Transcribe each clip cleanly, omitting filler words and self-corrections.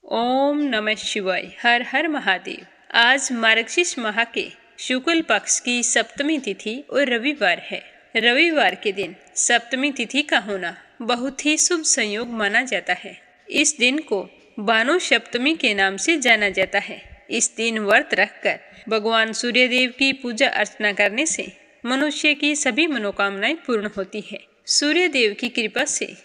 ओम नमः शिवाय। हर हर महादेव। आज मार्गशीर्ष माह के शुक्ल पक्ष की सप्तमी तिथि और रविवार है। रविवार के दिन सप्तमी तिथि का होना बहुत ही शुभ संयोग माना जाता है। इस दिन को भानु सप्तमी के नाम से जाना जाता है। इस दिन व्रत रखकर भगवान सूर्यदेव की पूजा अर्चना करने से मनुष्य की सभी मनोकामनाएं पूर्ण होती है। सूर्यदेव की कृपा से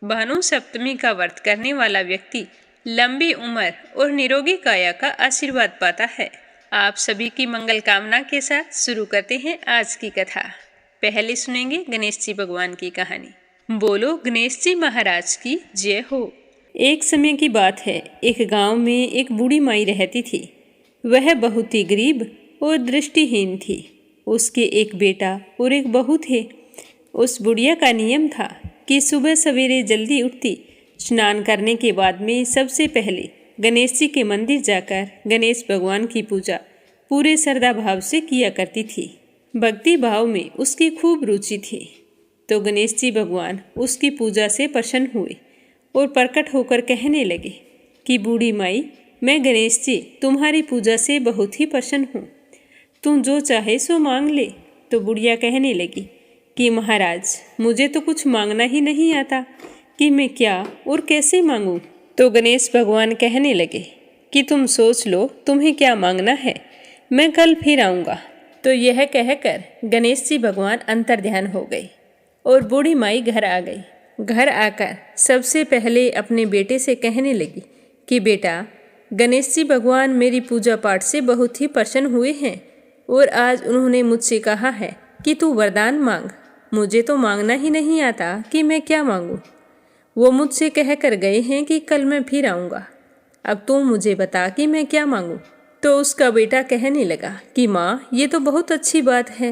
भानु सप्तमी का व्रत करने वाला व्यक्ति लंबी उम्र और निरोगी काया का आशीर्वाद पाता है। आप सभी की मंगल कामना के साथ शुरू करते हैं आज की कथा। पहले सुनेंगे गणेश जी भगवान की कहानी। बोलो गणेश जी महाराज की जय हो। एक समय की बात है, एक गांव में एक बूढ़ी माई रहती थी। वह बहुत ही गरीब और दृष्टिहीन थी। उसके एक बेटा और एक बहू थे। उस बुढ़िया का नियम था कि सुबह सवेरे जल्दी उठती, स्नान करने के बाद में सबसे पहले गणेश जी के मंदिर जाकर गणेश भगवान की पूजा पूरे श्रद्धा भाव से किया करती थी। भक्ति भाव में उसकी खूब रुचि थी। तो गणेश जी भगवान उसकी पूजा से प्रसन्न हुए और प्रकट होकर कहने लगे कि बूढ़ी माई, मैं गणेश जी तुम्हारी पूजा से बहुत ही प्रसन्न हूँ। तुम जो चाहे सो मांग ले। तो बुढ़िया कहने लगी कि महाराज, मुझे तो कुछ मांगना ही नहीं आता कि मैं क्या और कैसे मांगूं। तो गणेश भगवान कहने लगे कि तुम सोच लो तुम्हें क्या मांगना है, मैं कल फिर आऊँगा। तो यह कहकर गणेश जी भगवान अंतर्ध्यान हो गए और बूढ़ी माई घर आ गई। घर आकर सबसे पहले अपने बेटे से कहने लगी कि बेटा, गणेश जी भगवान मेरी पूजा पाठ से बहुत ही प्रसन्न हुए हैं और आज उन्होंने मुझसे कहा है कि तू वरदान मांग। मुझे तो मांगना ही नहीं आता कि मैं क्या मांगूं। वो मुझसे कह कर गए हैं कि कल मैं फिर आऊँगा। अब तू मुझे बता कि मैं क्या मांगूं। तो उसका बेटा कहने लगा कि माँ, ये तो बहुत अच्छी बात है।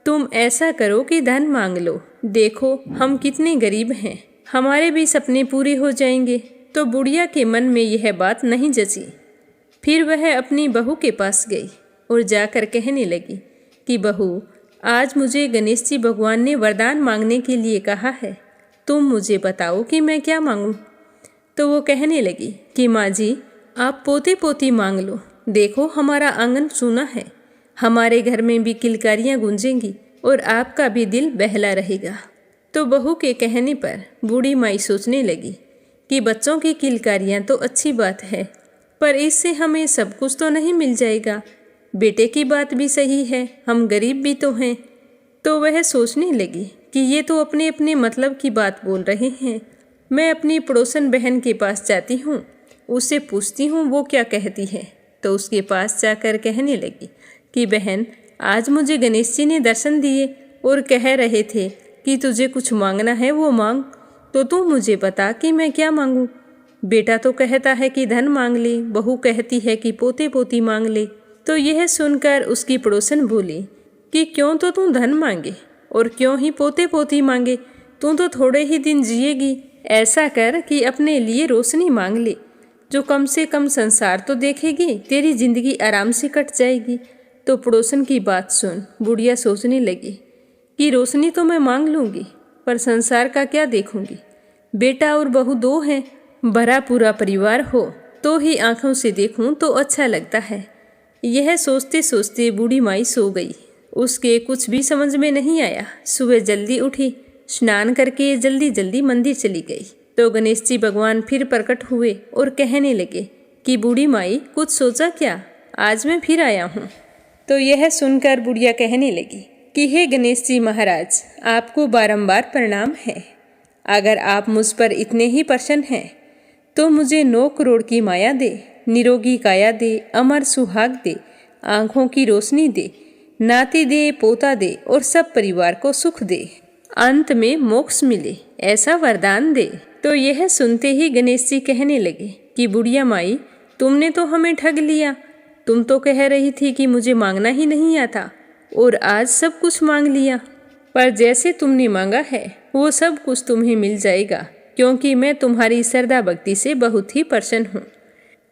तुम ऐसा करो कि धन मांग लो। देखो हम कितने गरीब हैं, हमारे भी सपने पूरे हो जाएंगे। तो बुढ़िया के मन में यह बात नहीं जची। फिर वह अपनी बहू के पास गई और जाकर कहने लगी कि बहू, आज मुझे गणेश जी भगवान ने वरदान मांगने के लिए कहा है। तुम मुझे बताओ कि मैं क्या मांगूं। तो वो कहने लगी कि माँ जी, आप पोते पोती मांग लो। देखो हमारा आंगन सूना है, हमारे घर में भी किलकारियाँ गूंजेंगी और आपका भी दिल बहला रहेगा। तो बहू के कहने पर बूढ़ी माई सोचने लगी कि बच्चों की किलकारियाँ तो अच्छी बात है, पर इससे हमें सब कुछ तो नहीं मिल जाएगा। बेटे की बात भी सही है, हम गरीब भी तो हैं। तो वह सोचने लगी कि ये तो अपने अपने मतलब की बात बोल रहे हैं। मैं अपनी पड़ोसन बहन के पास जाती हूँ, उससे पूछती हूँ वो क्या कहती है। तो उसके पास जाकर कहने लगी कि बहन, आज मुझे गणेश जी ने दर्शन दिए और कह रहे थे कि तुझे कुछ मांगना है वो मांग। तो तू मुझे बता कि मैं क्या मांगूँ। बेटा तो कहता है कि धन मांग ले, बहू कहती है कि पोते पोती मांग ले। तो यह सुनकर उसकी पड़ोसन बोली कि क्यों तो तू धन मांगे और क्यों ही पोते पोती मांगे, तू तो थोड़े ही दिन जिएगी। ऐसा कर कि अपने लिए रोशनी मांग ले, जो कम से कम संसार तो देखेगी, तेरी जिंदगी आराम से कट जाएगी। तो पड़ोसन की बात सुन बुढ़िया सोचने लगी कि रोशनी तो मैं मांग लूँगी, पर संसार का क्या देखूँगी। बेटा और बहू दो हैं, भरा पूरा परिवार हो तो ही आँखों से देखूँ तो अच्छा लगता है। यह सोचते सोचते बूढ़ी माई सो गई। उसके कुछ भी समझ में नहीं आया। सुबह जल्दी उठी, स्नान करके जल्दी जल्दी मंदिर चली गई। तो गणेश जी भगवान फिर प्रकट हुए और कहने लगे कि बूढ़ी माई, कुछ सोचा क्या, आज मैं फिर आया हूँ। तो यह सुनकर बुढ़िया कहने लगी कि हे गणेश जी महाराज, आपको बारंबार प्रणाम है। अगर आप मुझ पर इतने ही प्रसन्न हैं तो मुझे 9 करोड़ की माया दे, निरोगी काया दे, अमर सुहाग दे, आँखों की रोशनी दे, नाती दे, पोता दे और सब परिवार को सुख दे, अंत में मोक्ष मिले, ऐसा वरदान दे। तो यह सुनते ही गणेश जी कहने लगे कि बुढ़िया माई, तुमने तो हमें ठग लिया। तुम तो कह रही थी कि मुझे मांगना ही नहीं आता और आज सब कुछ मांग लिया। पर जैसे तुमने मांगा है वो सब कुछ तुम्हें मिल जाएगा, क्योंकि मैं तुम्हारी श्रद्धा भक्ति से बहुत ही प्रसन्न हूँ।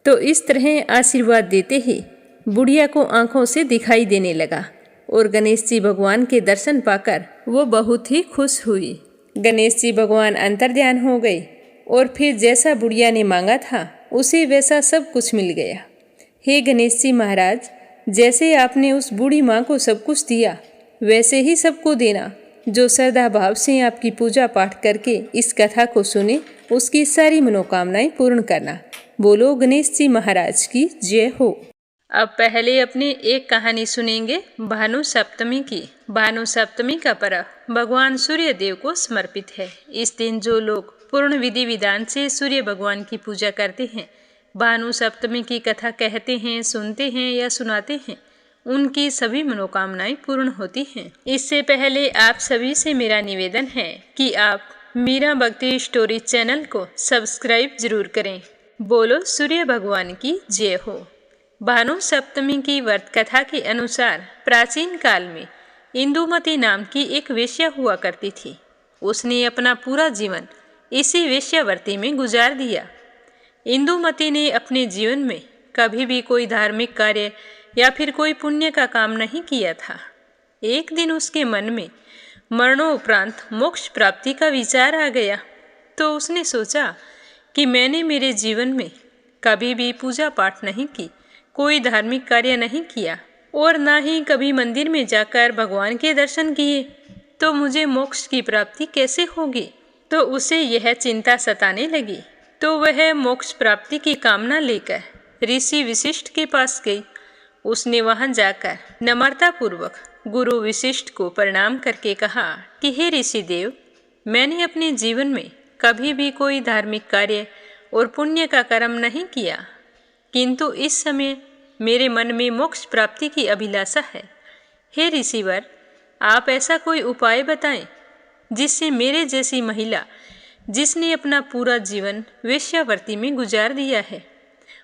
तो इस तरह आशीर्वाद देते ही बुढ़िया को आंखों से दिखाई देने लगा और गणेश जी भगवान के दर्शन पाकर वो बहुत ही खुश हुई। गणेश जी भगवान अंतर्ध्यान हो गए और फिर जैसा बुढ़िया ने मांगा था उसे वैसा सब कुछ मिल गया। हे गणेश जी महाराज, जैसे आपने उस बूढ़ी माँ को सब कुछ दिया, वैसे ही सबको देना। जो श्रद्धा भाव से आपकी पूजा पाठ करके इस कथा को सुने, उसकी सारी मनोकामनाएं पूर्ण करना। बोलो गणेश जी महाराज की जय हो। अब पहले अपनी एक कहानी सुनेंगे भानु सप्तमी की। भानु सप्तमी का पर्व भगवान सूर्य देव को समर्पित है। इस दिन जो लोग पूर्ण विधि विधान से सूर्य भगवान की पूजा करते हैं, भानु सप्तमी की कथा कहते हैं, सुनते हैं या सुनाते हैं, उनकी सभी मनोकामनाएं पूर्ण होती हैं। इससे पहले आप सभी से मेरा निवेदन है कि आप मीरा भक्ति स्टोरी चैनल को सब्सक्राइब जरूर करें। बोलो सूर्य भगवान की जय हो। भानु सप्तमी की व्रत कथा के अनुसार प्राचीन काल में इंदुमती नाम की एक वेश्या हुआ करती थी। उसने अपना पूरा जीवन इसी वेश्यावृत्ति में गुजार दिया। इंदुमती ने अपने जीवन में कभी भी कोई धार्मिक कार्य या फिर कोई पुण्य का काम नहीं किया था। एक दिन उसके मन में मरणोपरांत मोक्ष प्राप्ति का विचार आ गया, तो उसने सोचा कि मैंने मेरे जीवन में कभी भी पूजा पाठ नहीं की, कोई धार्मिक कार्य नहीं किया और ना ही कभी मंदिर में जाकर भगवान के दर्शन किए, तो मुझे मोक्ष की प्राप्ति कैसे होगी। तो उसे यह चिंता सताने लगी। तो वह मोक्ष प्राप्ति की कामना लेकर ऋषि वशिष्ठ के पास गई। उसने वहां जाकर नम्रतापूर्वक गुरु वशिष्ठ को प्रणाम करके कहा कि हे ऋषि देव, मैंने अपने जीवन में कभी भी कोई धार्मिक कार्य और पुण्य का कर्म नहीं किया, किंतु इस समय मेरे मन में मोक्ष प्राप्ति की अभिलाषा है। हे ऋषिवर, आप ऐसा कोई उपाय बताएं जिससे मेरे जैसी महिला जिसने अपना पूरा जीवन वेश्यावृत्ति में गुजार दिया है,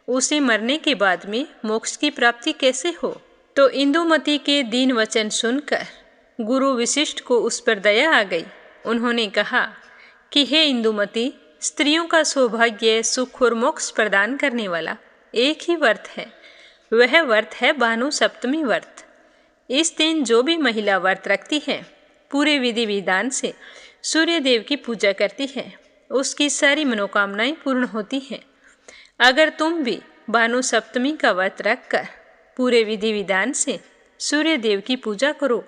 उसे मरने के बाद में मोक्ष की प्राप्ति कैसे हो। तो इंदुमती के दीन वचन सुनकर गुरु वशिष्ठ को उस पर दया आ गई। उन्होंने कहा कि हे इंदुमती, स्त्रियों का सौभाग्य, सुख और मोक्ष प्रदान करने वाला एक ही व्रत है। वह व्रत है भानु सप्तमी व्रत। इस दिन जो भी महिला व्रत रखती है, पूरे विधि विधान से सूर्य देव की पूजा करती है, उसकी सारी मनोकामनाएं पूर्ण होती हैं। अगर तुम भी भानु सप्तमी का व्रत रखकर पूरे विधि विधान से सूर्य देव की पूजा करो,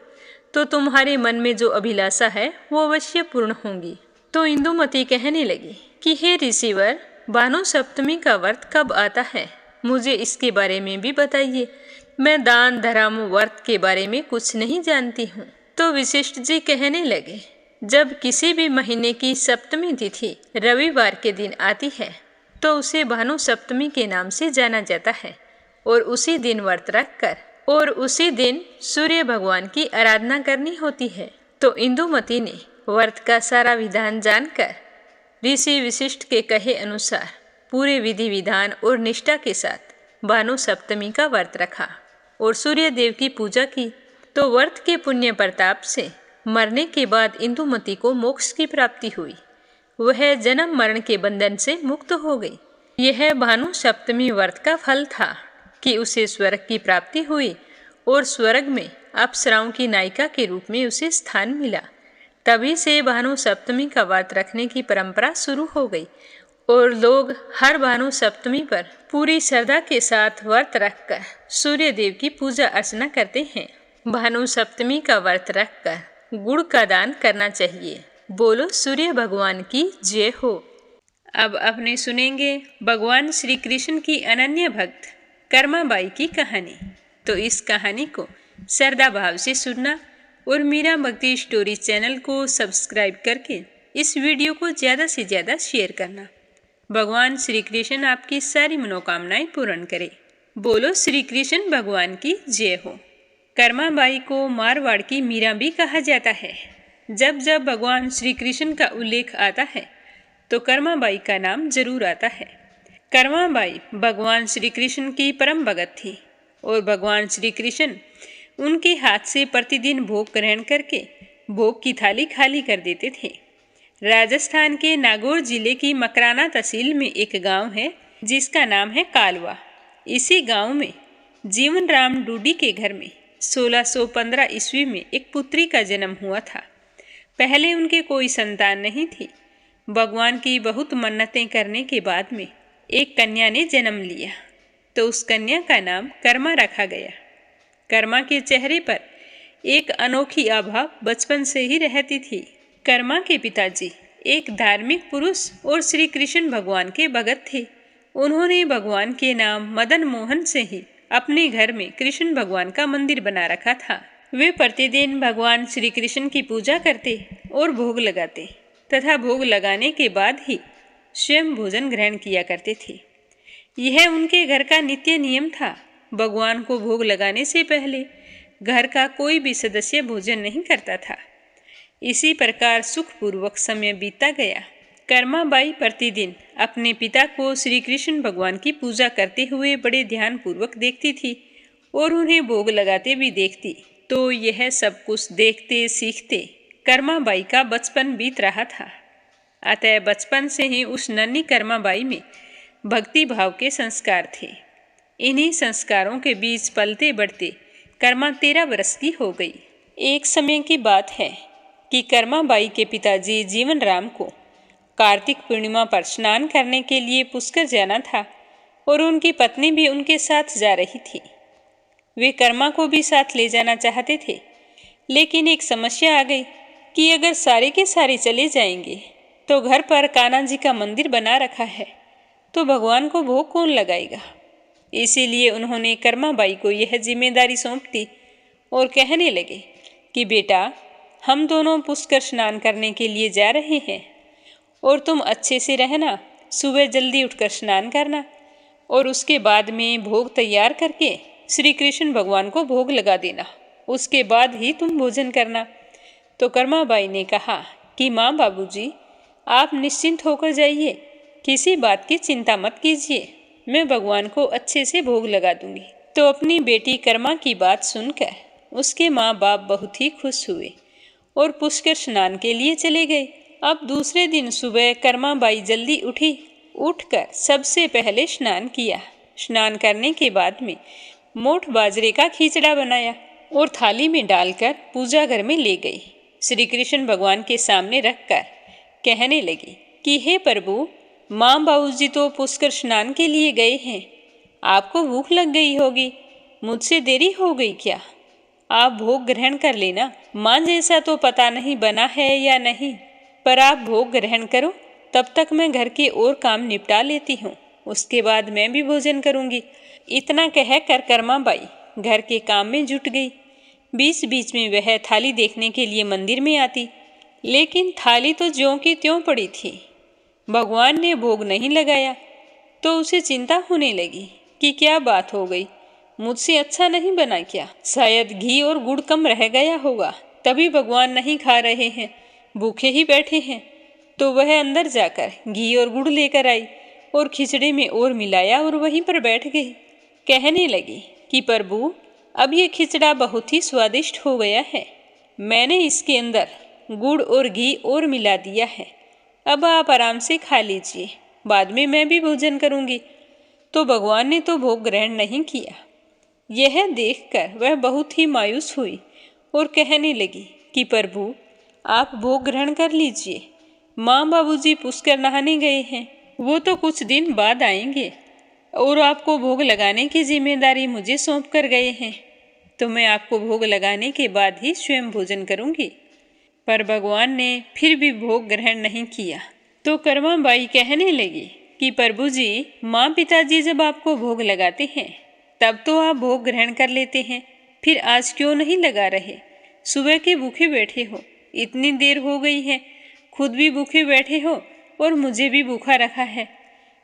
तो तुम्हारे मन में जो अभिलाषा है वो अवश्य पूर्ण होंगी। तो इंदुमती कहने लगी कि हे ऋषिवर, भानु सप्तमी का व्रत कब आता है, मुझे इसके बारे में भी बताइए। मैं दान धर्म व्रत के बारे में कुछ नहीं जानती हूँ। तो वशिष्ठ जी कहने लगे, जब किसी भी महीने की सप्तमी तिथि रविवार के दिन आती है, तो उसे भानु सप्तमी के नाम से जाना जाता है और उसी दिन व्रत रखकर और उसी दिन सूर्य भगवान की आराधना करनी होती है। तो इंदुमती ने व्रत का सारा विधान जानकर ऋषि वशिष्ठ के कहे अनुसार पूरे विधि विधान और निष्ठा के साथ भानु सप्तमी का व्रत रखा और सूर्य देव की पूजा की। तो व्रत के पुण्य प्रताप से मरने के बाद इंदुमती को मोक्ष की प्राप्ति हुई। वह जन्म मरण के बंधन से मुक्त हो गई। यह भानु सप्तमी व्रत का फल था कि उसे स्वर्ग की प्राप्ति हुई और स्वर्ग में अप्सराओं की नायिका के रूप में उसे स्थान मिला। तभी से भानु सप्तमी का व्रत रखने की परंपरा शुरू हो गई और लोग हर भानु सप्तमी पर पूरी श्रद्धा के साथ व्रत रखकर सूर्य देव की पूजा अर्चना करते हैं। भानु सप्तमी का व्रत रखकर गुड़ का दान करना चाहिए। बोलो सूर्य भगवान की जय हो। अब अपने सुनेंगे भगवान श्री कृष्ण की अनन्य भक्त कर्माबाई की कहानी। तो इस कहानी को श्रद्धा भाव से सुनना और मीरा भक्ति स्टोरी चैनल को सब्सक्राइब करके इस वीडियो को ज़्यादा से ज़्यादा शेयर करना। भगवान श्री कृष्ण आपकी सारी मनोकामनाएं पूर्ण करे। बोलो श्री कृष्ण भगवान की जय हो। कर्माबाई को मारवाड़ की मीरा भी कहा जाता है। जब जब भगवान श्री कृष्ण का उल्लेख आता है तो कर्माबाई का नाम जरूर आता है। कर्माबाई भगवान श्री कृष्ण की परम भगत थी और भगवान श्री कृष्ण उनके हाथ से प्रतिदिन भोग ग्रहण करके भोग की थाली खाली कर देते थे। राजस्थान के नागौर जिले की मकराना तहसील में एक गांव है जिसका नाम है कालवा। इसी गांव में जीवन राम डूडी के घर में 1615 ईस्वी में एक पुत्री का जन्म हुआ था। पहले उनके कोई संतान नहीं थी। भगवान की बहुत मन्नतें करने के बाद में एक कन्या ने जन्म लिया, तो उस कन्या का नाम कर्मा रखा गया। कर्मा के चेहरे पर एक अनोखी आभा बचपन से ही रहती थी। कर्मा के पिताजी एक धार्मिक पुरुष और श्री कृष्ण भगवान के भगत थे। उन्होंने भगवान के नाम मदन मोहन से ही अपने घर में कृष्ण भगवान का मंदिर बना रखा था। वे प्रतिदिन भगवान श्री कृष्ण की पूजा करते और भोग लगाते तथा भोग लगाने के बाद ही स्वयं भोजन ग्रहण किया करते थे। यह उनके घर का नित्य नियम था। भगवान को भोग लगाने से पहले घर का कोई भी सदस्य भोजन नहीं करता था। इसी प्रकार सुखपूर्वक समय बीतता गया। कर्माबाई प्रतिदिन अपने पिता को श्री कृष्ण भगवान की पूजा करते हुए बड़े ध्यान पूर्वक देखती थी और उन्हें भोग लगाते भी देखती। तो यह सब कुछ देखते सीखते कर्माबाई का बचपन बीत रहा था। अतः बचपन से ही उस नन्ही कर्माबाई में भक्ति भाव के संस्कार थे। इन्हीं संस्कारों के बीच पलते बढ़ते कर्मा 13 वर्ष की हो गई। एक समय की बात है कि कर्माबाई के पिताजी जीवन राम को कार्तिक पूर्णिमा पर स्नान करने के लिए पुष्कर जाना था और उनकी पत्नी भी उनके साथ जा रही थी। वे कर्मा को भी साथ ले जाना चाहते थे, लेकिन एक समस्या आ गई कि अगर सारे के सारे चले जाएंगे तो घर पर कान्हा जी का मंदिर बना रखा है, तो भगवान को भोग कौन लगाएगा। इसीलिए उन्होंने कर्माबाई को यह जिम्मेदारी सौंप दी और कहने लगे कि बेटा, हम दोनों पुष्कर स्नान करने के लिए जा रहे हैं और तुम अच्छे से रहना, सुबह जल्दी उठकर स्नान करना और उसके बाद में भोग तैयार करके श्री कृष्ण भगवान को भोग लगा देना, उसके बाद ही तुम भोजन करना। तो कर्माबाई ने कहा कि माँ बाबूजी, आप निश्चिंत होकर जाइए, किसी बात की चिंता मत कीजिए, मैं भगवान को अच्छे से भोग लगा दूंगी। तो अपनी बेटी कर्मा की बात सुनकर उसके माँ बाप बहुत ही खुश हुए और पुष्कर स्नान के लिए चले गए। अब दूसरे दिन सुबह कर्माबाई जल्दी उठी। उठकर सबसे पहले स्नान किया। स्नान करने के बाद में मोठ बाजरे का खिचड़ा बनाया और थाली में डालकर पूजा घर में ले गई। श्री कृष्ण भगवान के सामने रखकर कहने लगी कि हे प्रभु, माँ बाबूजी तो पुष्कर स्नान के लिए गए हैं, आपको भूख लग गई होगी, मुझसे देरी हो गई क्या? आप भोग ग्रहण कर लेना। माँ जैसा तो पता नहीं बना है या नहीं, पर आप भोग ग्रहण करो, तब तक मैं घर के और काम निपटा लेती हूँ, उसके बाद मैं भी भोजन करूँगी। इतना कहकर कर्माबाई घर के काम में जुट गई। बीच बीच में वह थाली देखने के लिए मंदिर में आती, लेकिन थाली तो ज्यों की त्यों पड़ी थी। भगवान ने भोग नहीं लगाया तो उसे चिंता होने लगी कि क्या बात हो गई, मुझसे अच्छा नहीं बना क्या? शायद घी और गुड़ कम रह गया होगा, तभी भगवान नहीं खा रहे हैं, भूखे ही बैठे हैं। तो वह अंदर जाकर घी और गुड़ लेकर आई और खिचड़े में और मिलाया और वहीं पर बैठ गई। कहने लगी कि प्रभु, अब ये खिचड़ा बहुत ही स्वादिष्ट हो गया है, मैंने इसके अंदर गुड़ और घी और मिला दिया है, अब आप आराम से खा लीजिए, बाद में मैं भी भोजन करूँगी। तो भगवान ने तो भोग ग्रहण नहीं किया। यह देखकर वह बहुत ही मायूस हुई और कहने लगी कि प्रभु, आप भोग ग्रहण कर लीजिए, माँ बाबूजी पुष्कर नहाने गए हैं, वो तो कुछ दिन बाद आएंगे और आपको भोग लगाने की जिम्मेदारी मुझे सौंप कर गए हैं, तो मैं आपको भोग लगाने के बाद ही स्वयं भोजन करूंगी। पर भगवान ने फिर भी भोग ग्रहण नहीं किया। तो कर्माबाई कहने लगी कि प्रभु जी, माँ पिताजी जब आपको भोग लगाते हैं तब तो आप भोग ग्रहण कर लेते हैं, फिर आज क्यों नहीं लगा रहे? सुबह के भूखे बैठे हो, इतनी देर हो गई है, खुद भी भूखे बैठे हो और मुझे भी भूखा रखा है।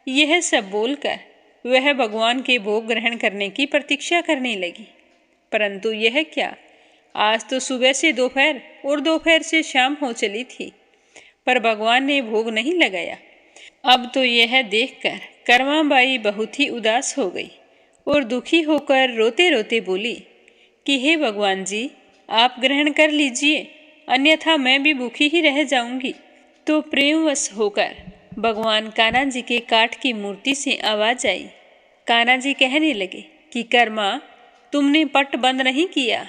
यह सब बोलकर वह भगवान के भोग ग्रहण करने की प्रतीक्षा करने लगी। परंतु यह क्या, आज तो सुबह से दोपहर और दोपहर से शाम हो चली थी, पर भगवान ने भोग नहीं लगाया। अब तो यह देखकर कर्माबाई बहुत ही उदास हो गई और दुखी होकर रोते रोते बोली कि हे भगवान जी, आप ग्रहण कर लीजिए, अन्यथा मैं भी भूखी ही रह जाऊंगी। तो प्रेमवश होकर भगवान कान्हा जी के काठ की मूर्ति से आवाज आई। कान्हा जी कहने लगे कि कर्मा, तुमने पट बंद नहीं किया,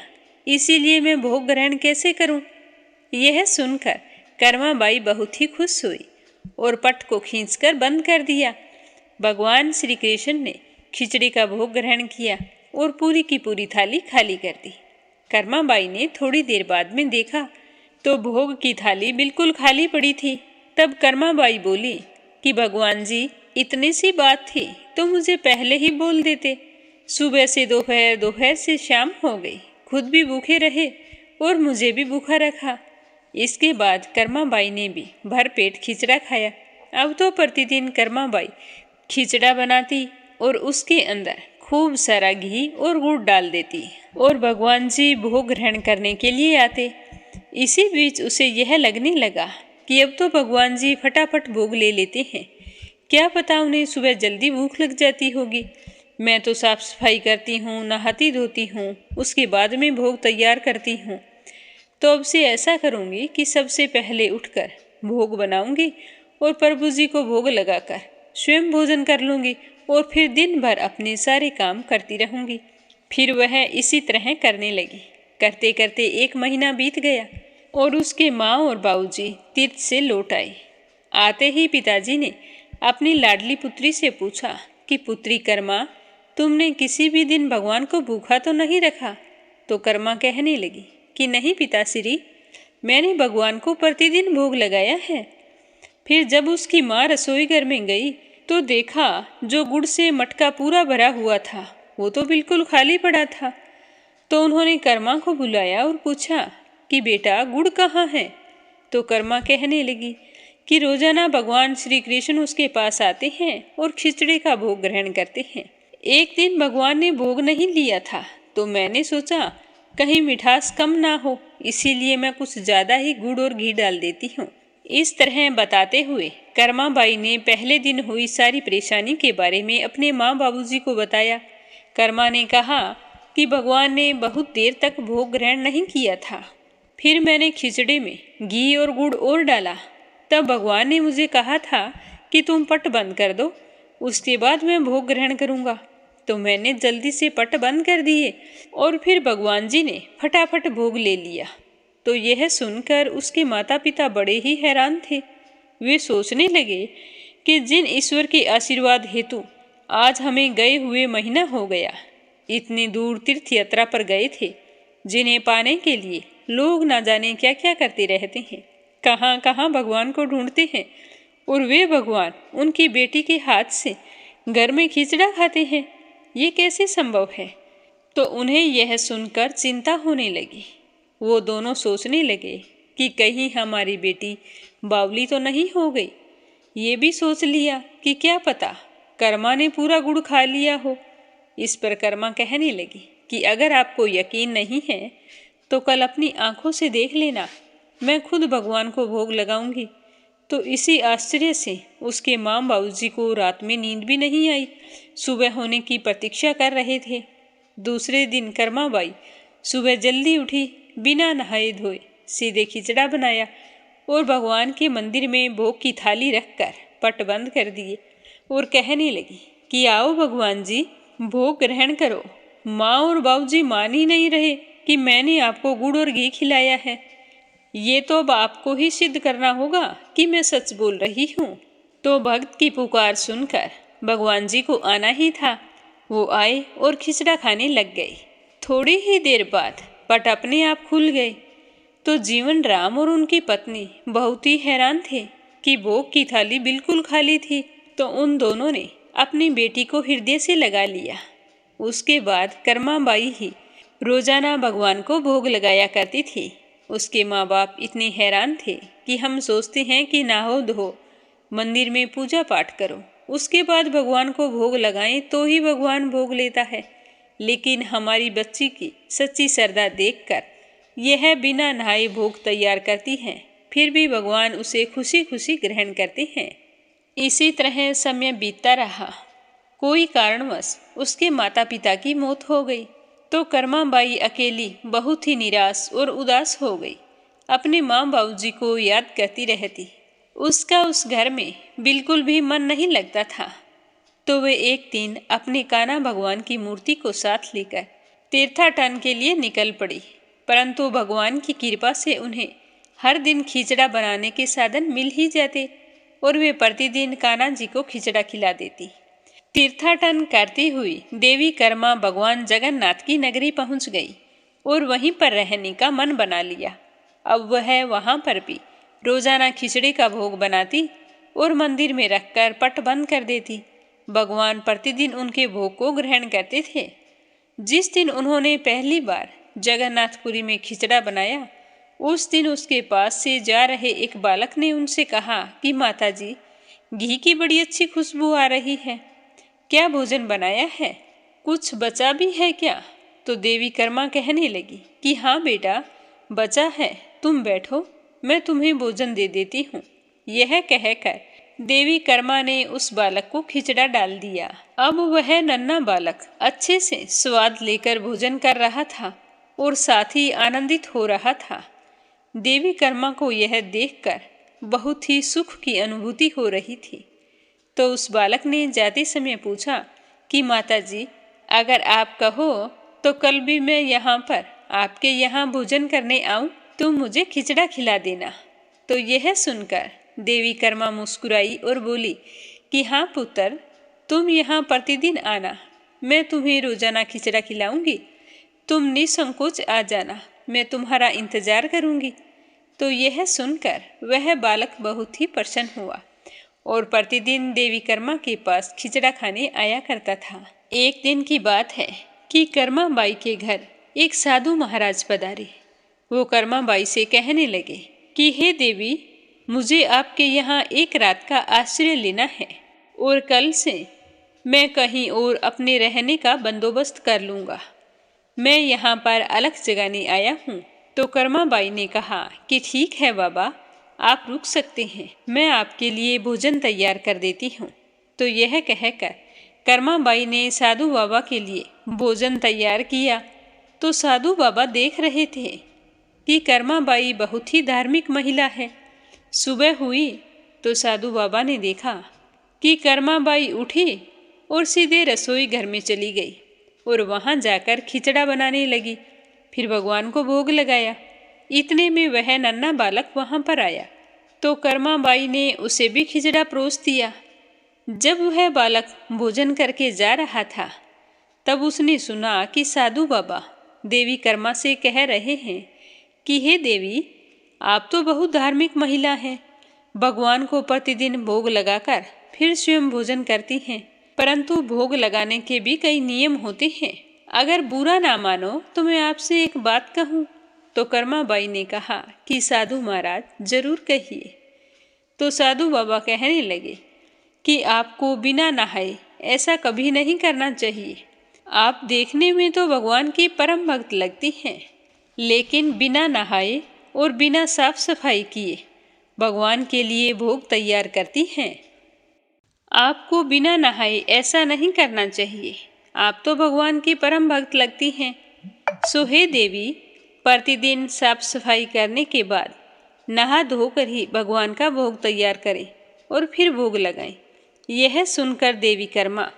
इसीलिए मैं भोग ग्रहण कैसे करूं? यह सुनकर कर्माबाई बहुत ही खुश हुई और पट को खींचकर बंद कर दिया। भगवान श्री कृष्ण ने खिचड़ी का भोग ग्रहण किया और पूरी की पूरी थाली खाली कर दी। कर्माबाई ने थोड़ी देर बाद में देखा तो भोग की थाली बिल्कुल खाली पड़ी थी। तब कर्माबाई बोली कि भगवान जी, इतनी सी बात थी तो मुझे पहले ही बोल देते। सुबह से दोपहर, दोपहर से शाम हो गई, खुद भी भूखे रहे और मुझे भी भूखा रखा। इसके बाद कर्माबाई ने भी भरपेट खिचड़ा खाया। अब तो प्रतिदिन कर्माबाई खिचड़ा बनाती और उसके अंदर खूब सारा घी और गुड़ डाल देती और भगवान जी भोग ग्रहण करने के लिए आते। इसी बीच उसे यह लगने लगा कि अब तो भगवान जी फटाफट भोग ले लेते हैं, क्या पता उन्हें सुबह जल्दी भूख लग जाती होगी। मैं तो साफ सफाई करती हूँ, नहाती धोती हूँ, उसके बाद में भोग तैयार करती हूँ। तो अब से ऐसा करूँगी कि सबसे पहले उठकर भोग बनाऊंगी और प्रभु जी को भोग लगाकर स्वयं भोजन कर लूँगी और फिर दिन भर अपने सारे काम करती रहूँगी। फिर वह इसी तरह करने लगी। करते करते 1 महीना बीत गया और उसके माँ और बाबूजी तीर्थ से लौट आए। आते ही पिताजी ने अपनी लाडली पुत्री से पूछा कि पुत्री कर्मा, तुमने किसी भी दिन भगवान को भूखा तो नहीं रखा? तो कर्मा कहने लगी कि नहीं पिताश्री, मैंने भगवान को प्रतिदिन भोग लगाया है। फिर जब उसकी माँ रसोई घर में गई तो देखा जो गुड़ से मटका पूरा भरा हुआ था वो तो बिल्कुल खाली पड़ा था। तो उन्होंने कर्मा को बुलाया और पूछा कि बेटा गुड़ कहाँ है? तो कर्मा कहने लगी कि रोजाना भगवान श्री कृष्ण उसके पास आते हैं और खिचड़ी का भोग ग्रहण करते हैं। एक दिन भगवान ने भोग नहीं लिया था तो मैंने सोचा कहीं मिठास कम ना हो, इसीलिए मैं कुछ ज्यादा ही गुड़ और घी डाल देती हूँ। इस तरह बताते हुए कर्माबाई ने पहले दिन हुई सारी परेशानी के बारे में अपने माँ बाबूजी को बताया। कर्मा ने कहा कि भगवान ने बहुत देर तक भोग ग्रहण नहीं किया था। फिर मैंने खिचड़ी में घी और गुड़ और डाला। तब भगवान ने मुझे कहा था कि तुम पट बंद कर दो, उसके बाद मैं भोग ग्रहण करूँगा। तो मैंने जल्दी से पट बंद कर दिए और फिर भगवान जी ने फटाफट भोग ले लिया। तो यह सुनकर उसके माता पिता बड़े ही हैरान थे। वे सोचने लगे कि जिन ईश्वर के आशीर्वाद हेतु आज हमें गए हुए महीना हो गया, इतनी दूर तीर्थ यात्रा पर गए थे, जिन्हें पाने के लिए लोग ना जाने क्या क्या करते रहते हैं, कहाँ कहाँ भगवान को ढूंढते हैं, और वे भगवान उनकी बेटी के हाथ से घर में खिचड़ा खाते हैं। ये कैसे संभव है? तो उन्हें यह सुनकर चिंता होने लगी। वो दोनों सोचने लगे कि कहीं हमारी बेटी बावली तो नहीं हो गई। ये भी सोच लिया कि क्या पता कर्मा ने पूरा गुड़ खा लिया हो। इस पर कर्मा कहने लगी कि अगर आपको यकीन नहीं है तो कल अपनी आंखों से देख लेना, मैं खुद भगवान को भोग लगाऊंगी। तो इसी आश्चर्य से उसके माँ बाबूजी को रात में नींद भी नहीं आई, सुबह होने की प्रतीक्षा कर रहे थे। दूसरे दिन कर्माबाई सुबह जल्दी उठी, बिना नहाए धोए सीधे खिचड़ा बनाया और भगवान के मंदिर में भोग की थाली रखकर पट बंद कर दिए और कहने लगी कि आओ भगवान जी, भोग ग्रहण करो। माँ और बाबूजी मान ही नहीं रहे कि मैंने आपको गुड़ और घी खिलाया है। ये तो अब आपको ही सिद्ध करना होगा कि मैं सच बोल रही हूँ। तो भक्त की पुकार सुनकर भगवान जी को आना ही था। वो आए और खिचड़ा खाने लग गए। थोड़ी ही देर बाद पट अपने आप खुल गए। तो जीवन राम और उनकी पत्नी बहुत ही हैरान थे कि भोग की थाली बिल्कुल खाली थी। तो उन दोनों ने अपनी बेटी को हृदय से लगा लिया। उसके बाद कर्माबाई ही रोजाना भगवान को भोग लगाया करती थी। उसके माँ बाप इतने हैरान थे कि हम सोचते हैं कि नहाओ धो, मंदिर में पूजा पाठ करो, उसके बाद भगवान को भोग लगाएं तो ही भगवान भोग लेता है। लेकिन हमारी बच्ची की सच्ची श्रद्धा देखकर यह बिना नहाए भोग तैयार करती है, फिर भी भगवान उसे खुशी खुशी ग्रहण करते हैं। इसी तरह समय बीतता रहा। कोई कारणवश उसके माता पिता की मौत हो गई तो कर्माबाई अकेली बहुत ही निराश और उदास हो गई। अपने माँ बाबूजी को याद करती रहती। उसका उस घर में बिल्कुल भी मन नहीं लगता था। तो वे एक दिन अपने कान्हा भगवान की मूर्ति को साथ लेकर तीर्थाटन के लिए निकल पड़ी। परंतु भगवान की कृपा से उन्हें हर दिन खिचड़ा बनाने के साधन मिल ही जाते और वे प्रतिदिन कान्हा जी को खिचड़ा खिला देती। तीर्थाटन करती हुई देवी कर्मा भगवान जगन्नाथ की नगरी पहुंच गई और वहीं पर रहने का मन बना लिया। अब वह वहां पर भी रोजाना खिचड़ी का भोग बनाती और मंदिर में रखकर पट बंद कर देती। भगवान प्रतिदिन उनके भोग को ग्रहण करते थे। जिस दिन उन्होंने पहली बार जगन्नाथपुरी में खिचड़ा बनाया, उस दिन उसके पास से जा रहे एक बालक ने उनसे कहा कि माताजी, घी की बड़ी अच्छी खुशबू आ रही है, क्या भोजन बनाया है? कुछ बचा भी है क्या? तो देवी कर्मा कहने लगी कि हाँ बेटा, बचा है, तुम बैठो, मैं तुम्हें भोजन दे देती हूँ। यह कहकर देवी कर्मा ने उस बालक को खिचड़ा डाल दिया। अब वह नन्हा बालक अच्छे से स्वाद लेकर भोजन कर रहा था और साथ ही आनंदित हो रहा था। देवी कर्मा को यह देखकर बहुत ही सुख की अनुभूति हो रही थी। तो उस बालक ने जाते समय पूछा कि माताजी, अगर आप कहो तो कल भी मैं यहाँ पर आपके यहाँ भोजन करने आऊँ तो मुझे खिचड़ा खिला देना। तो यह सुनकर देवी कर्मा मुस्कुराई और बोली कि हाँ पुत्र, तुम यहाँ प्रतिदिन आना, मैं तुम्हें रोजाना खिचड़ा खिलाऊंगी, तुम निसंकोच आ जाना, मैं तुम्हारा इंतजार करूंगी। तो यह सुनकर वह बालक बहुत ही प्रसन्न हुआ और प्रतिदिन देवी कर्मा के पास खिचड़ा खाने आया करता था। एक दिन की बात है कि कर्मा बाई के घर एक साधु महाराज पधारे। वो कर्मा बाई से कहने लगे कि हे देवी, मुझे आपके यहाँ एक रात का आश्रय लेना है और कल से मैं कहीं और अपने रहने का बंदोबस्त कर लूँगा। मैं यहाँ पर अलख जगाने आया हूँ। तो कर्मा बाई ने कहा कि ठीक है बाबा, आप रुक सकते हैं, मैं आपके लिए भोजन तैयार कर देती हूँ। तो यह कहकर कर्मा बाई ने साधु बाबा के लिए भोजन तैयार किया। तो साधु बाबा देख रहे थे कि कर्मा बाई बहुत ही धार्मिक महिला है। सुबह हुई तो साधु बाबा ने देखा कि कर्मा बाई उठी और सीधे रसोई घर में चली गई और वहां जाकर खिचड़ा बनाने लगी। फिर भगवान को भोग लगाया। इतने में वह नन्हा बालक वहां पर आया तो कर्मा बाई ने उसे भी खिचड़ा परोस दिया। जब वह बालक भोजन करके जा रहा था, तब उसने सुना कि साधु बाबा देवी कर्मा से कह रहे हैं कि हे देवी, आप तो बहुत धार्मिक महिला हैं, भगवान को प्रतिदिन भोग लगाकर फिर स्वयं भोजन करती हैं, परंतु भोग लगाने के भी कई नियम होते हैं। अगर बुरा ना मानो तो मैं आपसे एक बात कहूँ। तो कर्मा बाई ने कहा कि साधु महाराज, जरूर कहिए। तो साधु बाबा कहने लगे कि आपको बिना नहाए ऐसा कभी नहीं करना चाहिए। आप देखने में तो भगवान की परम भक्त लगती हैं, लेकिन बिना नहाए और बिना साफ सफाई किए भगवान के लिए भोग तैयार करती हैं। आपको बिना नहाए ऐसा नहीं करना चाहिए। आप तो भगवान की परम भक्त लगती हैं। सो हे देवी, प्रतिदिन साफ सफाई करने के बाद नहा धोकर ही भगवान का भोग तैयार करें और फिर भोग लगाएं। यह सुनकर देवी कर्मा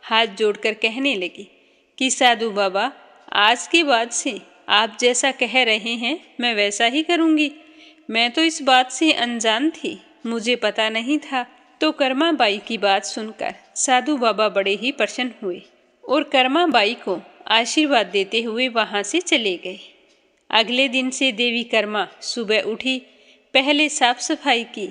हाथ जोड़कर कहने लगी कि साधु बाबा, आज के बाद से आप जैसा कह रहे हैं मैं वैसा ही करूंगी। मैं तो इस बात से अनजान थी, मुझे पता नहीं था। तो कर्मा बाई की बात सुनकर साधु बाबा बड़े ही प्रसन्न हुए और कर्मा बाई को आशीर्वाद देते हुए वहां से चले गए। अगले दिन से देवी कर्मा सुबह उठी, पहले साफ सफाई की,